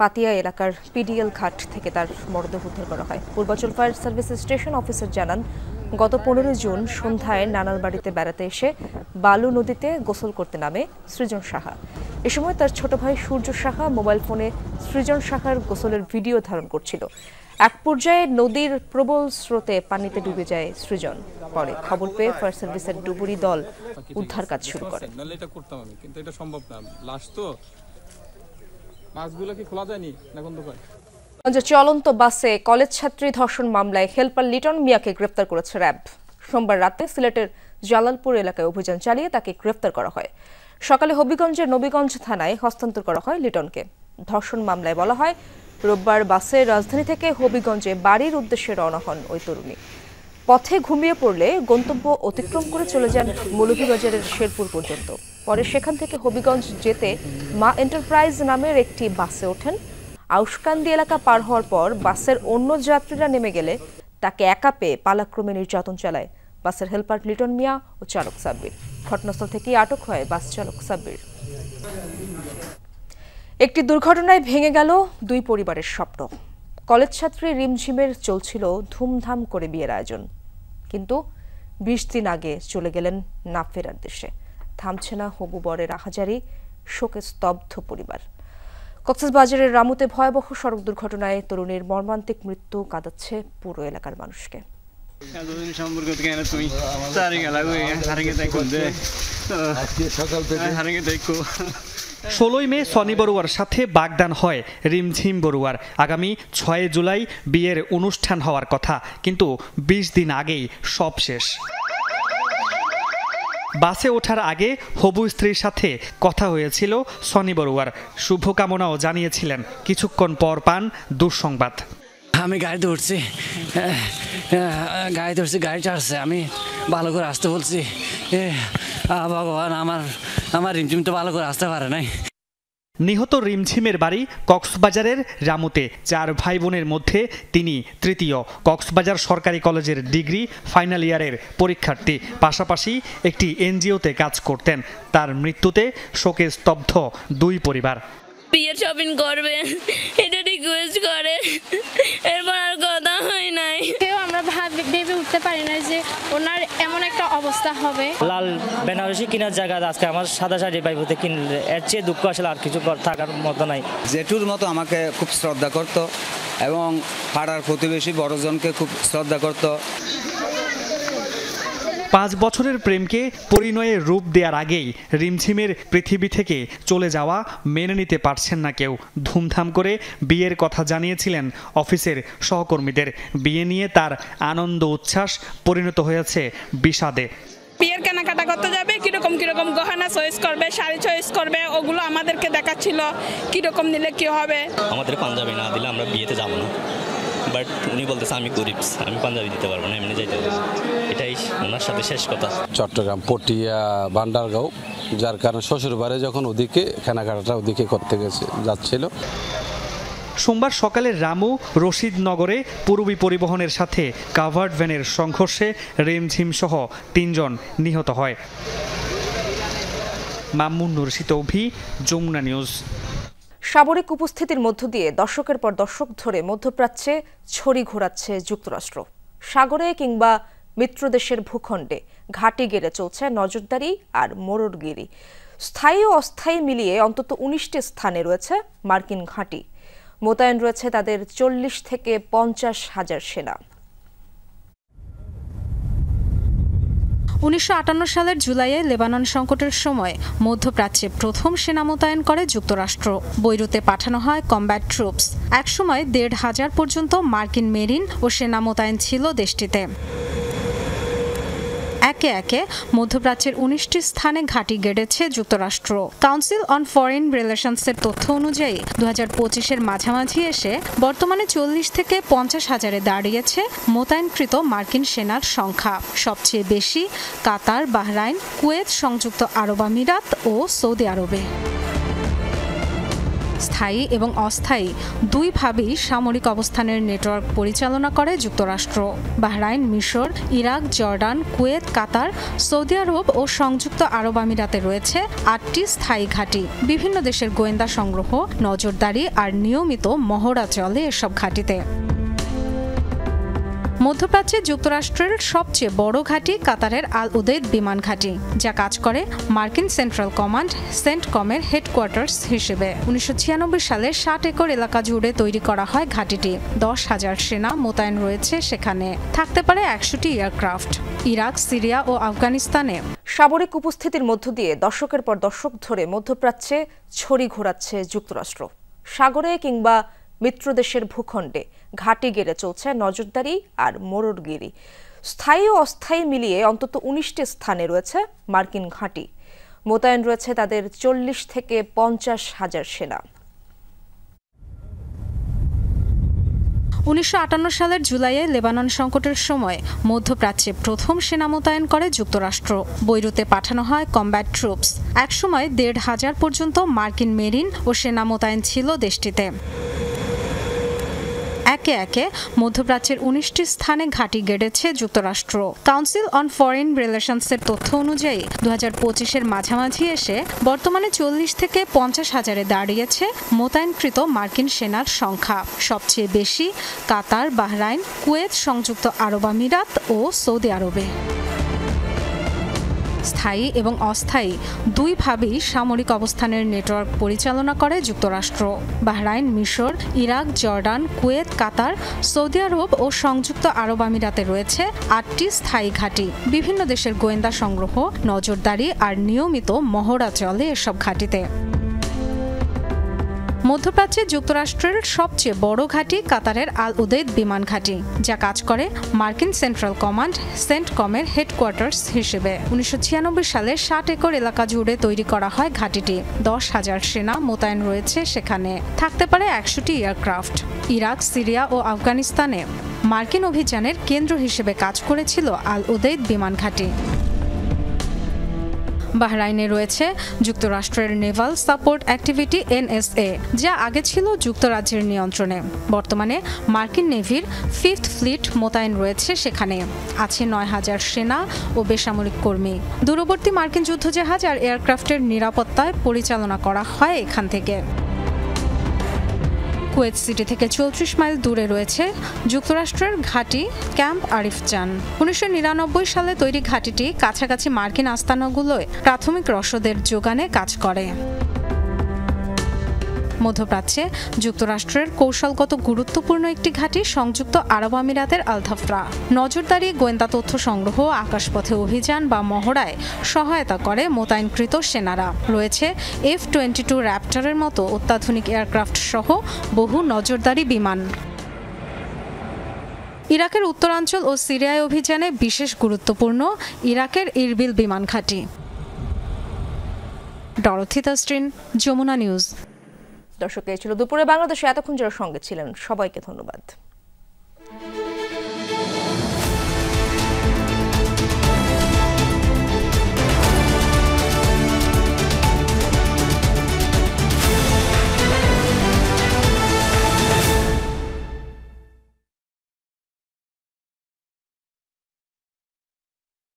পাতিয়া এলাকার পিডিএল ঘাট থেকে তার মরদেহ উদ্ধার করা হয়। পূর্বাচল ফায়ার সার্ভিসের স্টেশন অফিসার জানান, গত 15 জুন সন্ধ্যায় নানার বাড়িতে বেড়াতে এসে বালু নদীতে গোসল করতে নামে সৃজন সাহা। এ সময় তার ছোট ভাই সূর্য সাহা মোবাইল ফোনে সৃজন সাহার গোসলের ভিডিও ধারণ করছিল। এক পর্যায়ে নদীর প্রবল স্রোতে পানিতে ডুবে যায় সৃজন। পরে খবর পেয়ে ফায়ার সার্ভিসের ডুবুরি দল উদ্ধার কাজ শুরু করে। কিন্তু এটা সম্ভব না, লাশ তো মাছগুলো কি খোলা যায়নি না কোন দোকান। চলন্ত বাসে কলেজ ছাত্রী ধর্ষণ মামলায় হেল্পার লিটন মিয়াকে গ্রেফতার করেছে র্যাব। সোমবার রাতে সিলেটের জালালপুর এলাকায় অভিযান চালিয়ে তাকে গ্রেফতার করা হয়। সকালে হবিগঞ্জের নবীগঞ্জ থানায় হস্তান্তর করা হয় লিটনকে। ধর্ষণ মামলায় বলা হয়, রোববার বাসে রাজধানী থেকে হবিগঞ্জে বাড়ির উদ্দেশ্যে রওনা হন ওই তরুণী। পথে ঘুমিয়ে পড়লে গন্তব্য অতিক্রম করে চলে যান মৌলভীবাজারের শেরপুর পর্যন্ত। পরে সেখান থেকে হবিগঞ্জ যেতে মা এন্টারপ্রাইজ নামের একটি বাসে ওঠেন। আউশকান্দি এলাকা পার হওয়ার পর বাসের অন্য যাত্রীরা নেমে গেলে তাকে একা পেয়ে পালাক্রমে নির্যাতন চালায় বাসের হেল্পার লিটন মিয়া ও চালক সাব্বির। ঘটনাস্থল থেকেই আটক হয় বাস চালক সাব্বির। একটি দুর্ঘটনায় ভেঙে গেল 2 পরিবারের স্বপ্ন। কলেজ ছাত্রী রিমঝিমের চলছিল ধুমধাম করে বিয়ের আয়োজন, কিন্তু 20 দিন আগে চলে গেলেন না ফেরার দেশে। থামছে না হবু বরের আহাজারি, শোকে স্তব্ধ পরিবার। কক্সবাজারের রামুতে ভয়াবহ সড়ক দুর্ঘটনায় তরুণীর মর্মান্তিক মৃত্যু কাঁদাচ্ছে পুরো এলাকার মানুষকে। 16 মে সনি বড়ুয়ার সাথে বাগদান হয় রিমঝিম বড়ুয়ার। আগামী 6 জুলাই বিয়ের অনুষ্ঠান হওয়ার কথা, কিন্তু 20 দিন আগেই সব শেষ। বাসে ওঠার আগে হবু স্ত্রীর সাথে কথা হয়েছিল সনি বড়ুয়ার, শুভকামনাও জানিয়েছিলেন। কিছুক্ষণ পর পান দুঃসংবাদ। আমি গাড়িতে উঠছি, গাড়ি চাড়ছে, আমি ভালো করে আসতে বলছি। ভগবান, আমার রিমঝিম তো ভালো করে আসতে পারে নাই। নিহত রিমঝিমের বাড়ি কক্সবাজারের রামুতে। 4 ভাই বোনের মধ্যে তিনি তৃতীয়। কক্সবাজার সরকারি কলেজের ডিগ্রি ফাইনাল ইয়ারের পরীক্ষার্থী, পাশাপাশি একটি এনজিওতে কাজ করতেন। তার মৃত্যুতে শোকে স্তব্ধ 2 পরিবার। বিয়ের শপিং করবে এটা রিকোয়েস্ট করে, এরপর আর কথা হয় নাই। কেউ আমরা ভেবে উঠতে পারি না যে ওনার এমন একটা অবস্থা হবে। লাল বেনারসি কেনার জায়গা আজকে আমার সাদা শাড়ি বাইবুতে কিনলে এর চেয়ে দুঃখ আসলে আর কিছু থাকার মতো নাই। জেঠুর মতো আমাকে খুব শ্রদ্ধা করত এবং পাড়ার প্রতিবেশী বড়জনকে খুব শ্রদ্ধা করত। 5 বছরের প্রেমকে পরিণয়ে রূপ দেওয়ার আগেই রিমঝিমের পৃথিবী থেকে চলে যাওয়া মেনে নিতে পারছেন না কেউ। ধুমধাম করে বিয়ের কথা জানিয়েছিলেন অফিসের সহকর্মীদের। বিয়ে নিয়ে তার আনন্দ উচ্ছ্বাস পরিণত হয়েছে বিষাদে। বিয়ের কেনাকাটা করতে যাবে, কিরকম কিরকম গহনা চয়েস করবে, শাড়ি চয়েস করবে, ওগুলো আমাদেরকে দেখাচ্ছিল কিরকম নিলে কি হবে। আমাদের পাঞ্জাবি না দিলে আমরা বিয়েতে যাবো না, বাট উনি বলতেছে আমি গরিব, আমি পাঞ্জাবি দিতে পারবো না, এমনি যাইতে হবে। এটাই ওনার সাথে শেষ কথা। চট্টগ্রাম পটিয়া বান্ডারগাঁও, যার কারণে শ্বশুর বাড়ি যখন ওদিকে কেনাকাটাটা ওদিকে করতে যাচ্ছিল। সোমবার সকালে রামু রশিদনগরে পূর্বী পরিবহনের সাথে কাভার্ড ভ্যানের সংঘর্ষে রিমঝিম সহ ৩ জন নিহত হয়। মামুন নুরশি তৌভি, যমুনা নিউজ। সামরিক উপস্থিতির মধ্য দিয়ে দশকের পর দশক ধরে মধ্যপ্রাচ্যে ছড়ি ঘোরাচ্ছে যুক্তরাষ্ট্র। সাগরে কিংবা মিত্রদেশের ভূখণ্ডে ঘাঁটি গেড়ে চলছে নজরদারি আর মোড়রগিরি। স্থায়ী ও অস্থায়ী মিলিয়ে অন্তত ১৯টি স্থানে রয়েছে মার্কিন ঘাঁটি। মোতায়েন রয়েছে তাদের ৪০ থেকে ৫০ হাজার সেনা। ১৯৫৮ সালের জুলাইয়ে লেবানন সংকটের সময় মধ্যপ্রাচ্যে প্রথম সেনা মোতায়েন করে যুক্তরাষ্ট্র। বৈরুতে পাঠানো হয় কমব্যাট ট্রুপস। একসময় ১৫০০ পর্যন্ত মার্কিন মেরিন ও সেনা মোতায়েন ছিল দেশটিতে। একে একে মধ্যপ্রাচ্যের ১৯টি স্থানে ঘাঁটি গেড়েছে যুক্তরাষ্ট্র। কাউন্সিল অন ফরেন রিলেশনসের তথ্য অনুযায়ী ২০২৫-এর মাঝামাঝি এসে বর্তমানে ৪০ থেকে ৫০ হাজারে দাঁড়িয়েছে মোতায়েনকৃত মার্কিন সেনার সংখ্যা। সবচেয়ে বেশি কাতার, বাহরাইন, কুয়েত, সংযুক্ত আরব আমিরাত ও সৌদি আরবে। স্থায়ী এবং অস্থায়ী দুইভাবেই সামরিক অবস্থানের নেটওয়ার্ক পরিচালনা করে যুক্তরাষ্ট্র। বাহরাইন, মিশর, ইরাক, জর্ডান, কুয়েত, কাতার, সৌদি আরব ও সংযুক্ত আরব আমিরাতে রয়েছে ৮টি স্থায়ী ঘাঁটি। বিভিন্ন দেশের গোয়েন্দা সংগ্রহ, নজরদারি আর নিয়মিত মহড়া চলে এসব ঘাঁটিতে। মধ্যপ্রাচ্যে যুক্তরাষ্ট্রের সবচেয়ে বড় ঘাঁটি কাতারের আল উদেইদ বিমান ঘাঁটি, যা কাজ করে মার্কিন সেন্ট্রাল কমান্ড সেন্টকমের হেডকোয়ার্টার্স হিসেবে। ১৯৯৬ সালে ৬০ একর এলাকা জুড়ে তৈরি করা হয় ঘাঁটিটি। ১০,০০০ সেনা মোতায়েন রয়েছে সেখানে। থাকতে পারে ১০০টি এয়ারক্রাফট। ইরাক, সিরিয়া ও আফগানিস্তানে সামরিক উপস্থিতির মধ্য দিয়ে দশকের পর দশক ধরে মধ্যপ্রাচ্যে ছড়ি ঘোরাচ্ছে যুক্তরাষ্ট্র। সাগরে কিংবা মিত্রদেশের ভূখণ্ডে ঘাঁটি গেড়ে চলছে নজরদারি আর মোড়রগিরি। স্থায়ী ও অস্থায়ী মিলিয়ে অন্তত ১৯টি স্থানে রয়েছে মার্কিন ঘাঁটি। মোতায়েন রয়েছে তাদের ৪০ থেকে ৫০ হাজার সেনা। ১৯৫৮ সালের জুলাইয়ে লেবানন সংকটের সময় মধ্যপ্রাচ্যে প্রথম সেনা মোতায়েন করে যুক্তরাষ্ট্র। বৈরুতে পাঠানো হয় কমব্যাট ট্রুপস। একসময় ১৫০০ পর্যন্ত মার্কিন মেরিন ও সেনা মোতায়েন ছিল দেশটিতে। একে একে মধ্যপ্রাচ্যের ১৯টি স্থানে ঘাঁটি গেড়েছে যুক্তরাষ্ট্র। কাউন্সিল অন ফরেন রিলেশনসের তথ্য অনুযায়ী ২০২৫-এর মাঝামাঝি এসে বর্তমানে ৪০ থেকে ৫০ হাজারে দাঁড়িয়েছে মোতায়েনকৃত মার্কিন সেনার সংখ্যা। সবচেয়ে বেশি কাতার, বাহরাইন, কুয়েত, সংযুক্ত আরব আমিরাত ও সৌদি আরবে। স্থায়ী এবং অস্থায়ী দুইভাবেই সামরিক অবস্থানের নেটওয়ার্ক পরিচালনা করে যুক্তরাষ্ট্র। বাহরাইন, মিশর, ইরাক, জর্ডান, কুয়েত, কাতার, সৌদি আরব ও সংযুক্ত আরব আমিরাতে রয়েছে ৮টি স্থায়ী ঘাঁটি। বিভিন্ন দেশের গোয়েন্দা সংগ্রহ, নজরদারি আর নিয়মিত মহড়া চলে এসব ঘাঁটিতে। মধ্যপ্রাচ্যে যুক্তরাষ্ট্রের সবচেয়ে বড় ঘাঁটি কাতারের আল উদেইদ বিমান ঘাঁটি, যা কাজ করে মার্কিন সেন্ট্রাল কমান্ড সেন্টকমের হেডকোয়ার্টার্স হিসেবে। ১৯৯৬ সালে ৬০ একর এলাকা জুড়ে তৈরি করা হয় ঘাঁটিটি। ১০,০০০ সেনা মোতায়েন রয়েছে সেখানে। থাকতে পারে ১০০টি এয়ারক্রাফট। ইরাক, সিরিয়া ও আফগানিস্তানে মার্কিন অভিযানের কেন্দ্র হিসেবে কাজ করেছিল আল উদেইদ বিমান ঘাঁটি। বাহরাইনে রয়েছে যুক্তরাষ্ট্রের নেভাল সাপোর্ট অ্যাক্টিভিটি NSA, যা আগে ছিল যুক্তরাজ্যের নিয়ন্ত্রণে। বর্তমানে মার্কিন নেভির 5th ফ্লিট মোতায়েন রয়েছে সেখানে। আছে ৯,০০০ সেনা ও বেসামরিক কর্মী। দূরবর্তী মার্কিন যুদ্ধজাহাজ আর এয়ারক্রাফটের নিরাপত্তায় পরিচালনা করা হয় এখান থেকে। কুয়েত সিটি থেকে ৩৪ মাইল দূরে রয়েছে যুক্তরাষ্ট্রের ঘাঁটি ক্যাম্প আরিফ জান। ১৯৯৯ সালে তৈরি ঘাঁটিটি কাছাকাছি মার্কিন আস্তানাগুলোয় প্রাথমিক রসদের যোগানে কাজ করে। মধ্যপ্রাচ্যে যুক্তরাষ্ট্রের কৌশলগত গুরুত্বপূর্ণ একটি ঘাঁটি সংযুক্ত আরব আমিরাতের আলধাফরা। নজরদারি, গোয়েন্দা তথ্য সংগ্রহ, আকাশপথে অভিযান বা মহড়ায় সহায়তা করে মোতায়েনকৃত সেনারা। রয়েছে F-22 র্যাপটরের মতো অত্যাধুনিক এয়ারক্রাফট সহ বহু নজরদারি বিমান। ইরাকের উত্তরাঞ্চল ও সিরিয়ায় অভিযানে বিশেষ গুরুত্বপূর্ণ ইরাকের ইরবিল বিমান ঘাঁটি। ডরথি তাসরিন, যমুনা নিউজ। দর্শক, এই ছিল দুপুরে বাংলাদেশে এতক্ষণ যারা সঙ্গে ছিলেন সবাইকে ধন্যবাদ।